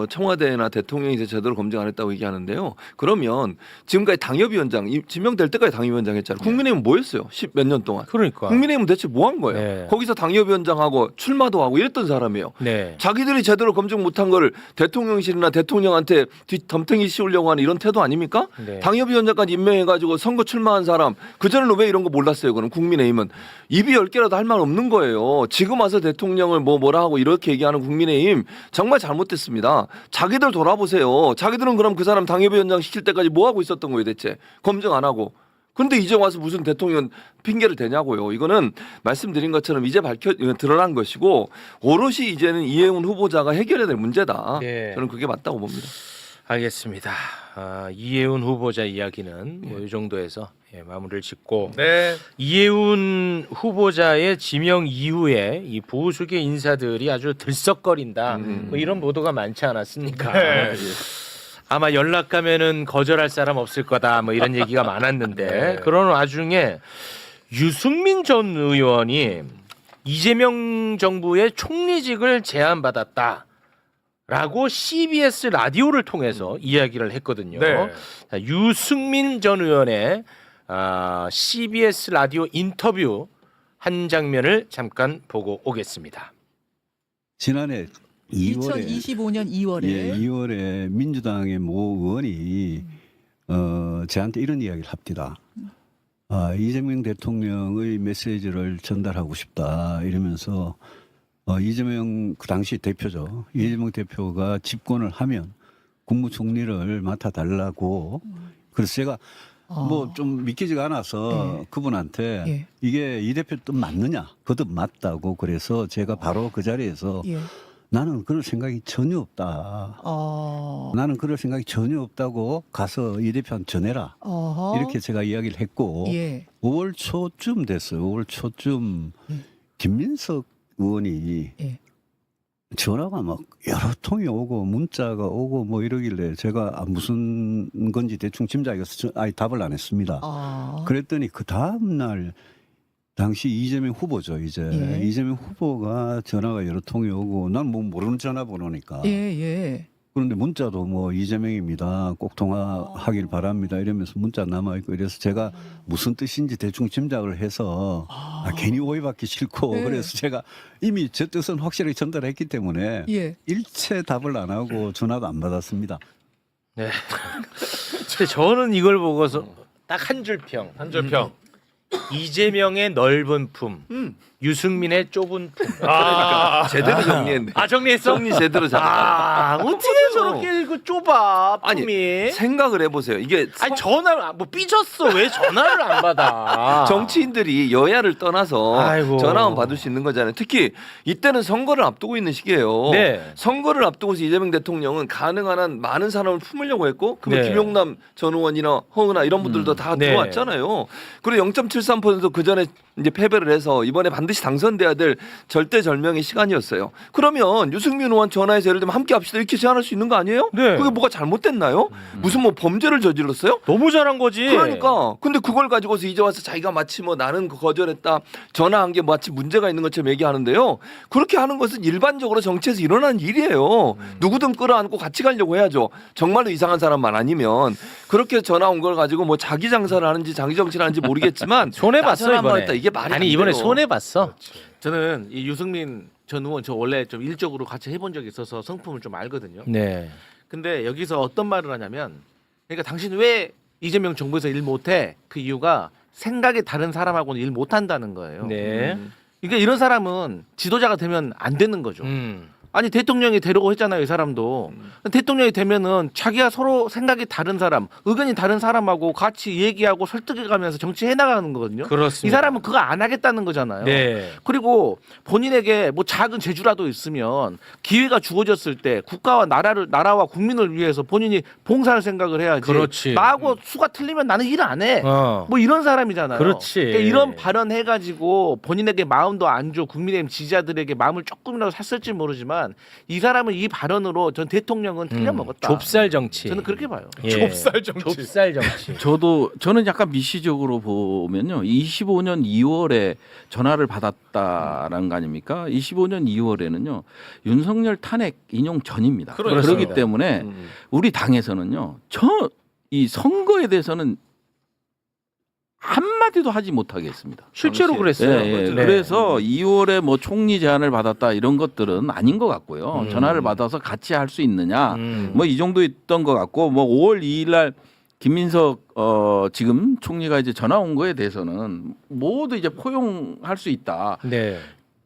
청와대나 대통령이 이제 제대로 검증 안 했다고 얘기하는데요. 그러면 지금까지 당협위원장 지명될 때까지 당협위원장 했잖아요. 국민의힘은 뭐 했어요? 10몇 년 동안. 그러니까. 국민의힘은 대체 뭐 한 거예요? 네. 거기서 당협위원장하고 출마도 하고 이랬던 사람이에요. 네. 자기들이 제대로 검증 못한 걸 대통령실이나 대통령한테 덤탱이 씌우려고 하는 이런 태도 아닙니까? 네. 당협위원장까지 임명해가지고 선거 출마한 사람 그전에는 왜 이런 거 몰랐어요? 그럼 국민의힘은 입이 10개라도 할 말 없는 거예요. 지금 와서 대통령을 뭐라 하고 이렇게 얘기하는 국민의힘 정말 잘못됐습니다. 자기들 돌아보세요. 자기들은 그럼 그 사람 당협위원장 시킬 때까지 뭐 하고 있었던 거예요, 대체? 검증 안 하고. 그런데 이제 와서 무슨 대통령 핑계를 대냐고요. 이거는 말씀드린 것처럼 이제 드러난 것이고 오롯이 이제는 이혜훈 후보자가 해결해야 될 문제다. 네. 저는 그게 맞다고 봅니다. 알겠습니다. 이혜훈 후보자 이야기는 뭐 이 정도에서 마무리를 짓고 네. 이혜훈 후보자의 지명 이후에 이 보수계 인사들이 아주 들썩거린다. 뭐 이런 보도가 많지 않았습니까? 네. 아마 연락 가면은 거절할 사람 없을 거다. 뭐 이런 얘기가 많았는데 그런 와중에 유승민 전 의원이 이재명 정부의 총리직을 제안받았다. 라고 CBS 라디오를 통해서 이야기를 했거든요. 네. 자, 유승민 전 의원의 CBS 라디오 인터뷰 한 장면을 잠깐 보고 오겠습니다. 지난해 2월에 2025년 2월에 2월에 민주당의 모 의원이 저한테 이런 이야기를 합니다. 이재명 대통령의 메시지를 전달하고 싶다 이러면서 이재명 그 당시 대표죠. 이재명 대표가 집권을 하면 국무총리를 맡아달라고. 그래서 제가 뭐 좀 믿기지가 않아서 그분한테 이게 이 대표 뜻 맞느냐? 그 뜻 맞다고. 그래서 제가 바로 그 자리에서 나는 그럴 생각이 전혀 없다. 나는 그럴 생각이 전혀 없다고 가서 이 대표한테 전해라. 이렇게 제가 이야기를 했고 5월 초쯤 됐어요. 5월 초쯤 김민석 의원이 전화가 막 여러 통이 오고 문자가 오고 뭐 이러길래 제가 무슨 건지 대충 짐작해서 답을 안 했습니다. 그랬더니 그 다음 날 당시 이재명 후보죠. 이제 이재명 후보가 전화가 여러 통이 오고 난 뭐 모르는 전화번호니까. 그런데 문자도 뭐 이재명입니다. 꼭 통화하길 바랍니다. 이러면서 문자 남아있고 이래서 제가 무슨 뜻인지 대충 짐작을 해서 괜히 오해받기 싫고 그래서 제가 이미 제 뜻은 확실하게 전달했기 때문에 일체 답을 안 하고 전화도 안 받았습니다. 네. 근데 저는 이걸 보고서 딱 한 줄 평. 한 줄 평. 이재명의 넓은 품. 유승민의 좁은 품. 그러니까 제대로 정리했네. 정리했어? 정리 제대로 잘했다. 어떻게 저렇게 그 좁아 품이? 아니 생각을 해보세요. 이게 전화 뭐 삐졌어. 왜 전화를 안 받아? 정치인들이 여야를 떠나서 아이고. 전화만 받을 수 있는 거잖아요. 특히 이때는 선거를 앞두고 있는 시기예요. 네. 선거를 앞두고서 이재명 대통령은 가능한 한 많은 사람을 품으려고 했고 그러면 네. 김용남 전 의원이나 허은하 이런 분들도 다 네. 들어왔잖아요. 그리고 0.73% 그 전에 이제 패배를 해서 이번에 반드시 당선돼야 될 절대절명의 시간이었어요. 그러면 유승민 의원 전화해서 예를 들면 함께 합시다 이렇게 제안할 수 있는 거 아니에요? 네. 그게 뭐가 잘못됐나요? 무슨 뭐 범죄를 저질렀어요? 너무 잘한 거지. 그러니까 근데 그걸 가지고서 이제 와서 자기가 마치 뭐 나는 거절했다 전화한 게 마치 문제가 있는 것처럼 얘기하는데요. 그렇게 하는 것은 일반적으로 정치에서 일어나는 일이에요. 누구든 끌어안고 같이 가려고 해야죠. 정말로 이상한 사람만 아니면 그렇게 전화 온 걸 가지고 뭐 자기 장사를 하는지 자기 정치를 하는지 모르겠지만 손해 봤어 이번에. 했다. 이게 말이 아니 안 이번에 돼요. 손해 봤어. 저는 이 유승민 전 의원 저 원래 좀 일적으로 같이 해본 적이 있어서 성품을 좀 알거든요. 네. 근데 여기서 어떤 말을 하냐면, 그러니까 당신 왜 이재명 정부에서 일 못해? 그 이유가 생각이 다른 사람하고는 일 못한다는 거예요. 네. 그러니까 이런 사람은 지도자가 되면 안 되는 거죠. 아니 대통령이 되려고 했잖아요, 이 사람도. 대통령이 되면은 자기가 서로 생각이 다른 사람, 의견이 다른 사람하고 같이 얘기하고 설득해가면서 정치해 나가는 거거든요. 그렇습니다. 이 사람은 그거 안 하겠다는 거잖아요. 네. 그리고 본인에게 뭐 작은 재주라도 있으면 기회가 주어졌을 때 국가와 나라와 국민을 위해서 본인이 봉사할 생각을 해야지. 그렇지. 나하고 수가 틀리면 나는 일 안 해. 뭐 이런 사람이잖아요. 그렇지. 그러니까 이런 발언 해가지고 본인에게 마음도 안 줘, 국민의힘 지지자들에게 마음을 조금이라도 샀을지 모르지만 이 사람은 이 발언으로 전 대통령은 틀려먹었다. 좁쌀 정치. 저는 그렇게 봐요. 좁쌀 정치. 좁쌀 정치. 저는 약간 미시적으로 보면요. 25년 2월에 전화를 받았다라는 거 아닙니까? 25년 2월에는요. 윤석열 탄핵 인용 전입니다. 그렇습니다. 그렇기 때문에 우리 당에서는요. 이 선거에 대해서는 한마디도 하지 못하게 했습니다. 실제로 그랬어요. 예. 네. 그래서 2월에 뭐 총리 제안을 받았다 이런 것들은 아닌 것 같고요. 전화를 받아서 같이 할 수 있느냐 뭐 이 정도 있던 것 같고 뭐 5월 2일 날 김민석 지금 총리가 이제 전화 온 거에 대해서는 모두 이제 포용할 수 있다. 네.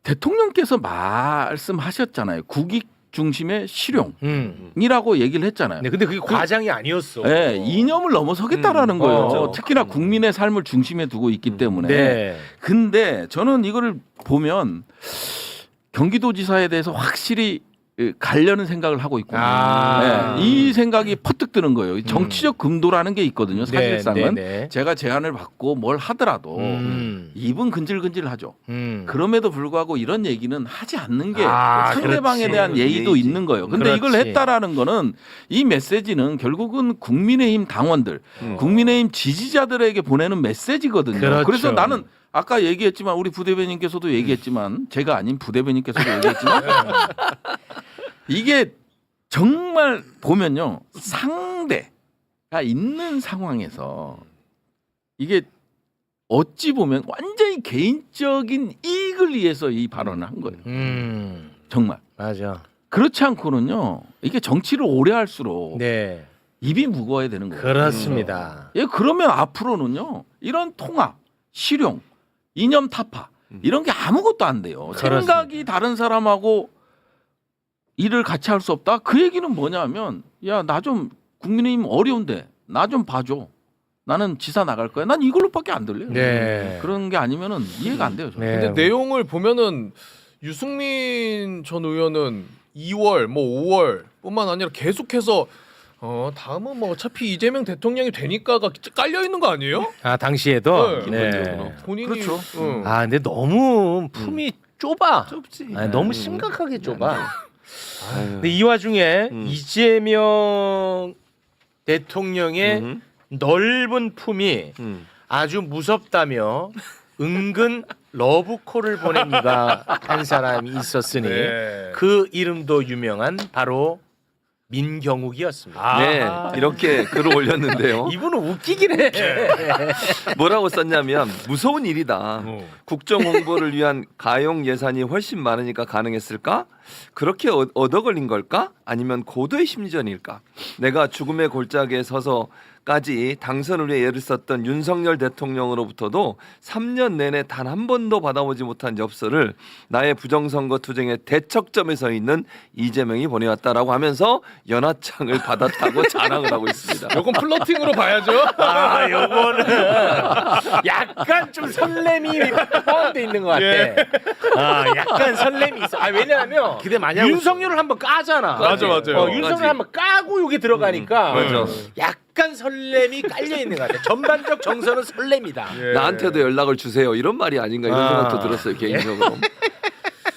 대통령께서 말씀하셨잖아요. 국익 중심의 실용이라고 얘기를 했잖아요. 네, 근데 그게 과장이 아니었어. 네, 이념을 넘어서겠다라는 거예요. 그렇죠. 특히나 국민의 삶을 중심에 두고 있기 때문에. 네. 근데 저는 이거를 보면 경기도지사에 대해서 확실히 가려는 생각을 하고 있거든요. 네, 이 생각이 퍼뜩 드는 거예요. 정치적 금도라는 게 있거든요. 사실상은 제가 제안을 받고 뭘 하더라도 입은 근질근질하죠. 그럼에도 불구하고 이런 얘기는 하지 않는 게 상대방에 대한 예의도 있는 거예요. 근데 이걸 했다라는 거는 이 메시지는 결국은 국민의힘 당원들, 국민의힘 지지자들에게 보내는 메시지거든요. 그렇죠. 그래서 나는 아까 얘기했지만 우리 부대변인께서도 얘기했지만 제가 아닌 부대변인께서도 얘기했지만 이게 정말 보면요 상대가 있는 상황에서 이게 어찌 보면 완전히 개인적인 이익을 위해서 이 발언을 한 거예요. 정말 맞아. 그렇지 않고는요 이게 정치를 오래 할수록 네. 입이 무거워야 되는 거예요. 그렇습니다. 예, 그러면 앞으로는요 이런 통합, 실용, 이념 타파 이런 게 아무것도 안 돼요. 그렇습니다. 생각이 다른 사람하고 일을 같이 할 수 없다. 그 얘기는 뭐냐면 야, 나 좀 국민의힘 어려운데 나 좀 봐줘. 나는 지사 나갈 거야. 난 이걸로밖에 안 들려요. 네. 그런 게 아니면은 이해가 안 돼요. 저는. 네. 근데 내용을 보면은 유승민 전 의원은 2월, 뭐 5월뿐만 아니라 계속해서 다음은 뭐 어차피 이재명 대통령이 되니까가 깔려 있는 거 아니에요? 아 당시에도 네. 본인이 그렇죠. 아 근데 너무 품이 좁아. 좁지. 아, 너무 심각하게 좁아. 근데 이 와중에 이재명 대통령의 넓은 품이 아주 무섭다며 은근 러브콜을 보냅니다 한 사람이 있었으니 그 이름도 유명한 바로 민경욱이었습니다. 네, 이렇게 글을 올렸는데요. 이분은 웃기긴 해. 뭐라고 썼냐면 무서운 일이다. 국정 홍보를 위한 가용 예산이 훨씬 많으니까 가능했을까? 그렇게 얻어 걸린 걸까? 아니면 고도의 심리전일까? 내가 죽음의 골짜기에 서서까지 당선을 위해 애를 썼던 윤석열 대통령으로부터도 3년 내내 단 한 번도 받아보지 못한 엽서를 나의 부정선거 투쟁의 대척점에 서 있는 이재명이 보내왔다라고 하면서 연하장을 받았다고 자랑을 하고 있습니다. 요건 플러팅으로 봐야죠. 아, 요거는 약간 좀 설렘이 포함돼 있는 것 같아. 예. 아, 약간 설렘이 있어. 아, 왜냐하면 기대 많이 하고 윤석열을 한번 까잖아. 맞아, 맞아요. 윤석열 한번 까고 여기 들어가니까 맞아. 약간 설렘이 깔려 있는 것 같아. 전반적 정서는 설렘이다. 예. 나한테도 연락을 주세요. 이런 말이 아닌가 이런 생각도 들었어요 개인적으로.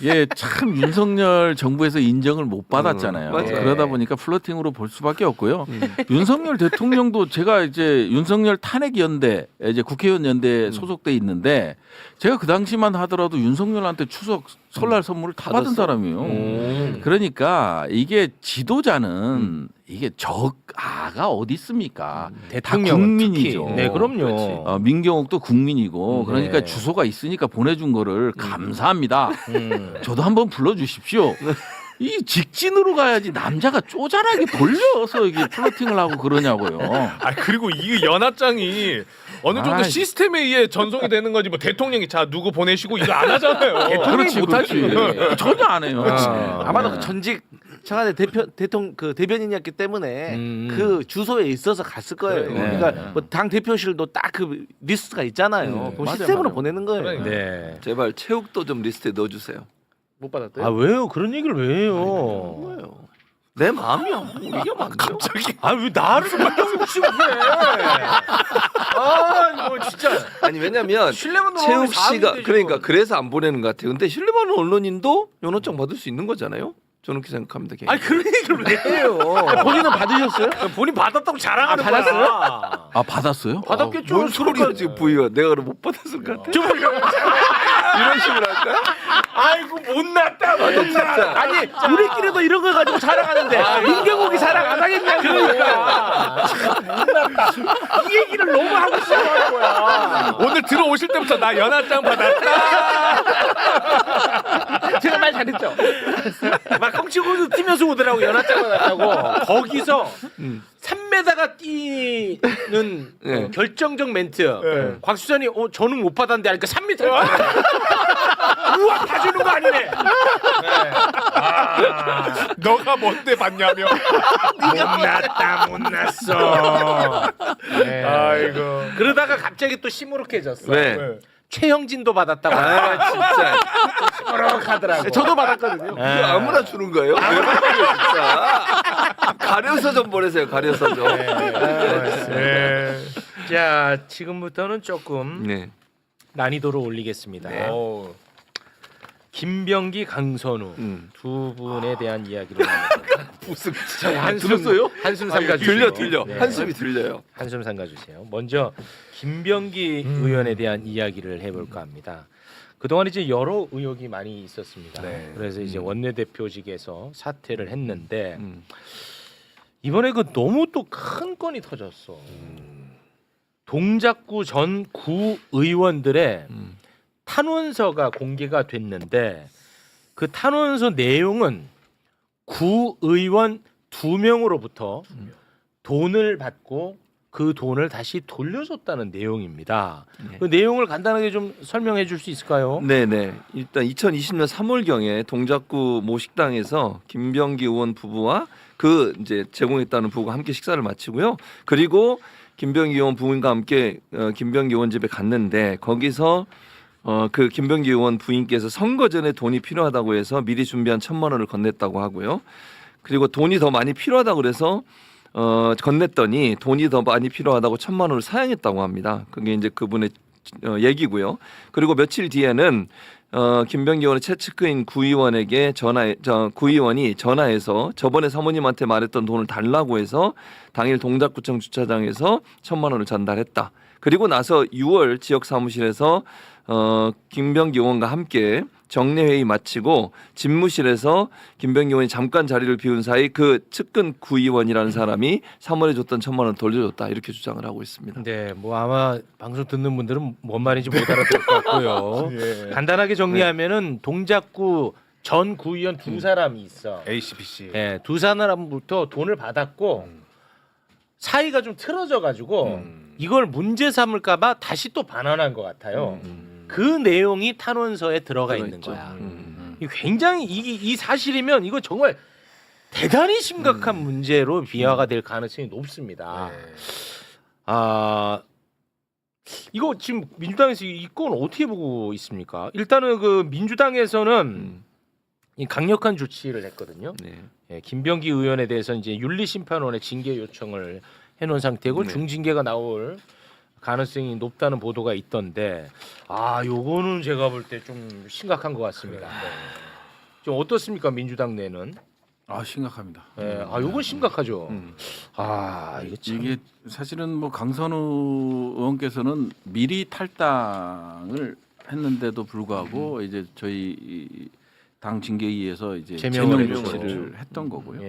예, 참 윤석열 정부에서 인정을 못 받았잖아요. 맞아요. 그러다 보니까 플러팅으로 볼 수밖에 없고요. 윤석열 대통령도 제가 이제 윤석열 탄핵 연대, 이제 국회의원 연대에 소속돼 있는데 제가 그 당시만 하더라도 윤석열한테 추석 설날 선물을 다 받은 사람이에요. 그러니까 이게 지도자는 이게 적아가 어디 있습니까? 다 대통령은 국민이죠. 특히. 네, 그럼요. 민경욱도 국민이고 그러니까 네. 주소가 있으니까 보내준 거를 감사합니다. 저도 한번 불러주십시오. 이 직진으로 가야지 남자가 쪼잔하게 돌려서 이게 플러팅을 하고 그러냐고요. 아 그리고 이 연하장이 어느 정도 아이. 시스템에 의해 전송이 되는 거지 뭐 대통령이 자 누구 보내시고 이거 안 하잖아요. 그렇지, 못하지. 그렇지. 전혀 안 해요. 아마도 그 전직 청와대 대변인이었기 때문에 그 주소에 있어서 갔을 거예요. 네. 그러니까 뭐 당 대표실도 딱 그 리스트가 있잖아요. 그 맞아요, 시스템으로 맞아요. 보내는 거예요. 그러니까. 네. 제발 체육도 좀 리스트에 넣어주세요. 못 받았대요? 아, 왜요? 그런 얘기를 왜 해요? 내 마음이야. 이게 맞죠? 갑자기 아, 왜 나를 욕심을 해? 아, 이거 진짜. 아니 왜냐면 신뢰받는 체육 언론이 씨가 사람인데, 그러니까 지금. 그래서 안 보내는 것 같아요. 근데 신뢰받는 언론인도 연호장 받을 수 있는 거잖아요. 저는 그렇게 생각합니다. 아니, 그런 얘기를 왜 해요? 본인은 받으셨어요? 본인 받았다고 자랑하는 거야. 받았어요? 아 받았어요? 받았겠죠. 뭔 소리야 지금 부위가 내가 그럼 못 받았을 것 같아. 이런 식으로 할까요? 아이고 못났다 못났다. 아니 우리끼리도 이런 거 가지고 자랑하는데 민경욱이 자랑 안 하겠냐고. 그러니까 참 못났다. 이 얘기를 너무 하고 싶어하는 거야. 오늘 들어오실 때부터 나 연하장 받았다. 제가 말 잘했죠. 막 꽁치고도 뛰면서 오더라고 연하장 받았다고. 거기서 3m가 뛰는 네. 결정적 멘트. 네. 곽수전이 저는 못 받았는데 하니까 3m. 우와 다 주는 거 아니네. 네. 아, 너가 뭔데 받냐며. 못났다 못났어. 네. 아이고. 그러다가 갑자기 또 시무룩해졌어. 왜? 네. 최형진도 받았다고. 아 진짜. 시무룩하더라고. 저도 받았거든요. 이거 아무나 주는 거예요? 왜 그래요, 진짜. 가려서 좀 보내세요. 가려서 좀. 네. 자 지금부터는 조금 네. 난이도를 올리겠습니다. 네. 어우. 김병기, 강선우 두 분에 대한 이야기를 무슨 한숨 한숨 삼가 주세요. 들려. 네. 한숨이 들려요. 한숨 삼가 주세요. 먼저 김병기 의원에 대한 이야기를 해볼까 합니다. 그동안 이제 여러 의혹이 많이 있었습니다. 네. 그래서 이제 원내대표직에서 사퇴를 했는데 이번에 그 너무 또 큰 건이 터졌어. 동작구 전 구의원들의 탄원서가 공개가 됐는데 그 탄원서 내용은 구의원 2명으로부터 돈을 받고 그 돈을 다시 돌려줬다는 내용입니다. 네. 그 내용을 간단하게 좀 설명해 줄 수 있을까요? 네네. 일단 2020년 3월경에 동작구 모 식당에서 김병기 의원 부부와 그 이제 제공했다는 부부가 함께 식사를 마치고요. 그리고 김병기 의원 부인과 함께 김병기 의원 집에 갔는데 거기서 그 김병기 의원 부인께서 선거 전에 돈이 필요하다고 해서 미리 준비한 1,000만 원을 건넸다고 하고요. 그리고 돈이 더 많이 필요하다고 그래서 건넸더니 돈이 더 많이 필요하다고 1,000만 원을 사양했다고 합니다. 그게 이제 그분의 얘기고요. 그리고 며칠 뒤에는 김병기 의원의 최측근 구의원에게 구의원이 전화해서 저번에 사모님한테 말했던 돈을 달라고 해서 당일 동작구청 주차장에서 1,000만 원을 전달했다. 그리고 나서 6월 지역 사무실에서 김병기 의원과 함께 정례회의 마치고 집무실에서 김병기 의원이 잠깐 자리를 비운 사이 그 측근 구의원이라는 사람이 3월에 줬던 1,000만 원 돌려줬다 이렇게 주장을 하고 있습니다. 네, 뭐 아마 방송 듣는 분들은 뭔 말인지 못 알아들 것 같고요. 예. 간단하게 정리하면은 동작구 전 구의원 두 사람이 있어. ACPC. 예, 두 사람부터 돈을 받았고 사이가 좀 틀어져 가지고 이걸 문제 삼을까봐 다시 또 반환한 것 같아요. 그 내용이 탄원서에 들어가 있는 거야. 이 굉장히 이 사실이면 이거 정말 대단히 심각한 문제로 비화가 될 가능성이 높습니다. 아 이거 지금 민주당에서 이 건 어떻게 보고 있습니까? 일단은 그 민주당에서는 이 강력한 조치를 했거든요. 예, 김병기 의원에 대해서 이제 윤리심판원에 징계 요청을 해놓은 상태고 중징계가 나올 가능성이 높다는 보도가 있던데 요거는 제가 볼 때 좀 심각한 것 같습니다. 좀 어떻습니까 민주당 내는? 심각합니다. 예, 요건 심각하죠. 이게 사실은 뭐 강선우 의원께서는 미리 탈당을 했는데도 불구하고 이제 저희 당 징계위에서 이제 제명 조치를 했던 거고요.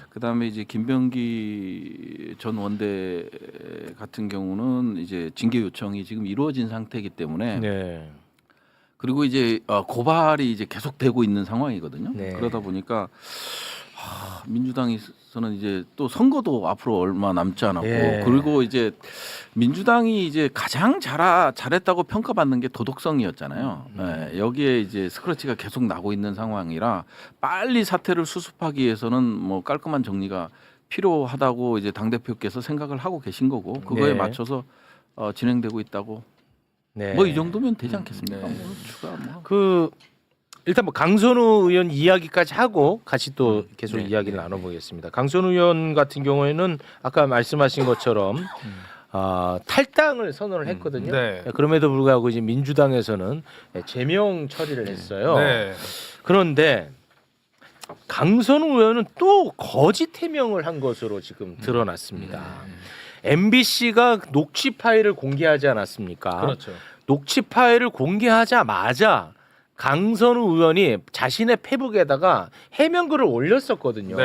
그다음에 이제 김병기 전 원내 같은 경우는 이제 징계 요청이 지금 이루어진 상태이기 때문에 그리고 이제 고발이 이제 계속되고 있는 상황이거든요. 그러다 보니까 민주당에서는 이제 또 선거도 앞으로 얼마 남지 않았고 그리고 이제 민주당이 이제 가장 잘했다고 평가받는 게 도덕성이었잖아요. 여기에 이제 스크래치가 계속 나고 있는 상황이라 빨리 사태를 수습하기 위해서는 뭐 깔끔한 정리가 필요하다고 이제 당 대표께서 생각을 하고 계신 거고 그거에 맞춰서 진행되고 있다고. 뭐 이 정도면 되지 않겠습니까? 뭐 추가 뭐. 일단 뭐 강선우 의원 이야기까지 하고 같이 또 계속 이야기를 나눠보겠습니다. 강선우 의원 같은 경우에는 아까 말씀하신 것처럼 탈당을 선언을 했거든요. 그럼에도 불구하고 이제 민주당에서는 제명 처리를 했어요. 그런데 강선우 의원은 또 거짓 해명을 한 것으로 지금 드러났습니다. MBC가 녹취 파일을 공개하지 않았습니까? 그렇죠. 녹취 파일을 공개하자마자 강선우 의원이 자신의 페북에다가 해명글을 올렸었거든요.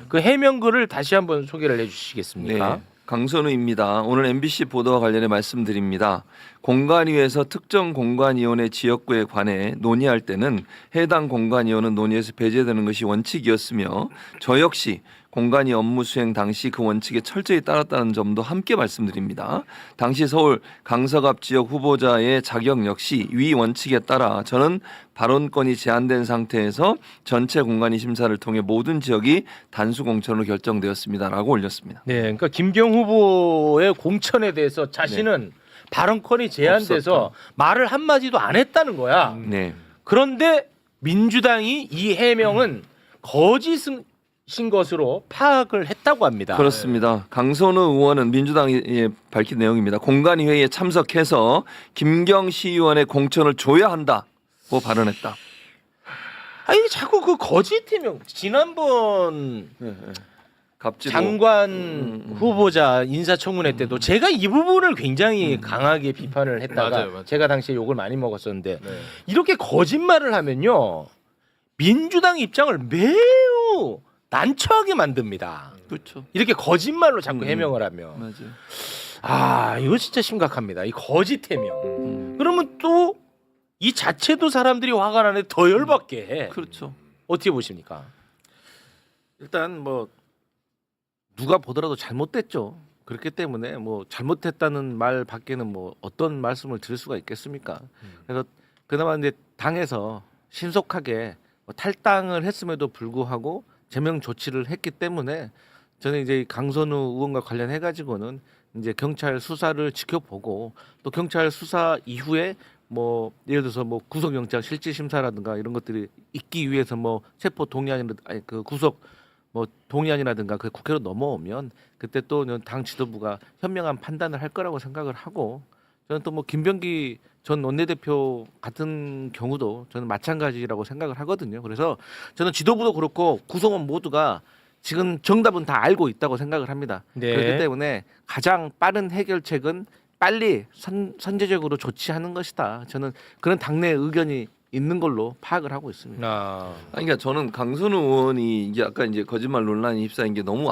그 해명글을 다시 한번 소개를 해주시겠습니까? 강선우입니다. 오늘 MBC 보도와 관련해 말씀드립니다. 공관위에서 특정 공관위원회 지역구에 관해 논의할 때는 해당 공관위원은 논의에서 배제되는 것이 원칙이었으며 저 역시 공관위 업무 수행 당시 그 원칙에 철저히 따랐다는 점도 함께 말씀드립니다. 당시 서울 강서갑 지역 후보자의 자격 역시 위 원칙에 따라 저는 발언권이 제한된 상태에서 전체 공관위 심사를 통해 모든 지역이 단수 공천으로 결정되었습니다라고 올렸습니다. 그러니까 김경 후보의 공천에 대해서 자신은 발언권이 제한돼서 말을 한마디도 안 했다는 거야. 그런데 민주당이 이 해명은 거짓인 것으로 파악을 했다고 합니다. 그렇습니다. 강선우 의원은 민주당이 밝힌 내용입니다. 공관위 회의에 참석해서 김경시 의원의 공천을 줘야 한다고 발언했다. 자꾸 그 거짓 해명. 지난번 갑지도. 장관 후보자 인사청문회 때도 제가 이 부분을 굉장히 강하게 비판을 했다가 맞아요. 제가 당시에 욕을 많이 먹었었는데 이렇게 거짓말을 하면요 민주당 입장을 매우 난처하게 만듭니다. 그렇죠. 이렇게 거짓말로 자꾸 해명을 하면 이거 진짜 심각합니다. 이 거짓 해명. 그러면 또 이 자체도 사람들이 화가 나는데 더 열받게 해. 그렇죠. 어떻게 보십니까? 일단 뭐 누가 보더라도 잘못됐죠. 그렇기 때문에 뭐 잘못했다는 말 밖에는 뭐 어떤 말씀을 드릴 수가 있겠습니까? 그래서 그나마 이제 당에서 신속하게 뭐 탈당을 했음에도 불구하고 제명 조치를 했기 때문에 저는 이제 강선우 의원과 관련해 가지고는 이제 경찰 수사를 지켜보고 또 경찰 수사 이후에 뭐 예를 들어서 뭐 구속영장 실질 심사라든가 이런 것들이 있기 위해서 뭐 체포 동의안이라든가 그 구속 뭐 동의안이라든가 그 국회로 넘어오면 그때 또 당 지도부가 현명한 판단을 할 거라고 생각을 하고 저는 또 뭐 김병기 전 원내대표 같은 경우도 저는 마찬가지라고 생각을 하거든요. 그래서 저는 지도부도 그렇고 구성원 모두가 지금 정답은 다 알고 있다고 생각을 합니다. 그렇기 때문에 가장 빠른 해결책은 빨리 선제적으로 조치하는 것이다. 저는 그런 당내 의견이 있는 걸로 파악을 하고 있습니다. 그러니까 저는 강선우 의원이 이게 아까 이제 거짓말 논란이 휩싸인 게 너무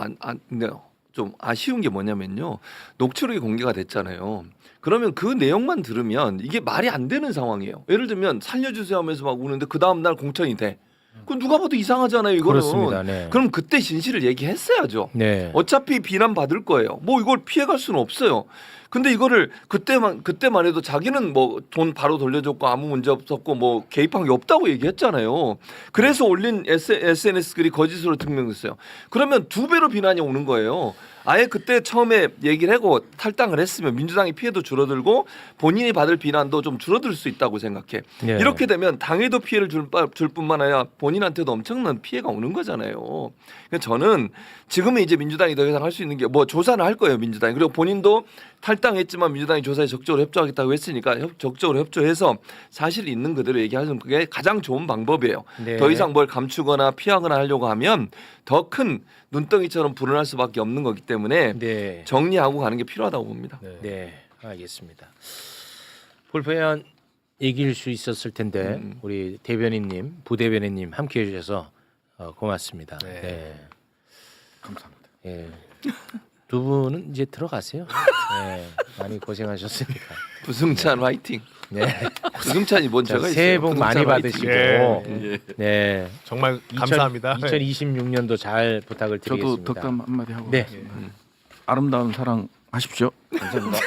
좀 아쉬운 게 뭐냐면요. 녹취록이 공개가 됐잖아요. 그러면 그 내용만 들으면 이게 말이 안 되는 상황이에요. 예를 들면 살려주세요 하면서 막 우는데 그 다음 날 공천이 돼. 그 누가 봐도 이상하잖아요. 이거는. 그렇습니다. 네. 그럼 그때 진실을 얘기했어야죠. 네. 어차피 비난 받을 거예요. 뭐 이걸 피해갈 수는 없어요. 근데 이거를 그때만 해도 자기는 뭐 돈 바로 돌려줬고 아무 문제 없었고 뭐 개입한 게 없다고 얘기했잖아요. 그래서 올린 SNS 글이 거짓으로 증명됐어요. 그러면 2배로 비난이 오는 거예요. 아예 그때 처음에 얘기를 하고 탈당을 했으면 민주당의 피해도 줄어들고 본인이 받을 비난도 좀 줄어들 수 있다고 생각해. 네. 이렇게 되면 당에도 피해를 줄 뿐만 아니라 본인한테도 엄청난 피해가 오는 거잖아요. 그러니까 저는 지금은 이제 민주당이 더 이상 할 수 있는 게 뭐 조사는 할 거예요, 민주당이. 그리고 본인도 탈당했지만 민주당이 조사에 적극적으로 협조하겠다고 했으니까 적극적으로 협조해서 사실 있는 그대로 얘기하는 게 가장 좋은 방법이에요. 네. 더 이상 뭘 감추거나 피하거나 하려고 하면 더 큰 눈덩이처럼 불어날 수밖에 없는 거기 때문에 네. 정리하고 가는 게 필요하다고 봅니다. 네, 알겠습니다. 불편한 얘기일 수 있었을 텐데 우리 대변인님, 부대변인님 함께해 주셔서 고맙습니다. 네. 감사합니다. 예. 두 분은 이제 들어가세요. 네, 많이 고생하셨으니까. 부승찬 화이팅. 네. 부승찬이 뭔 죄가 있어요. 새해 복 많이 부승찬 받으시고. 화이팅. 네. 정말 감사합니다. 2026년도 잘 부탁을 드리겠습니다. 저도 덕담 한마디 하고 네. 아름다운 사랑 하십시오. 감사합니다.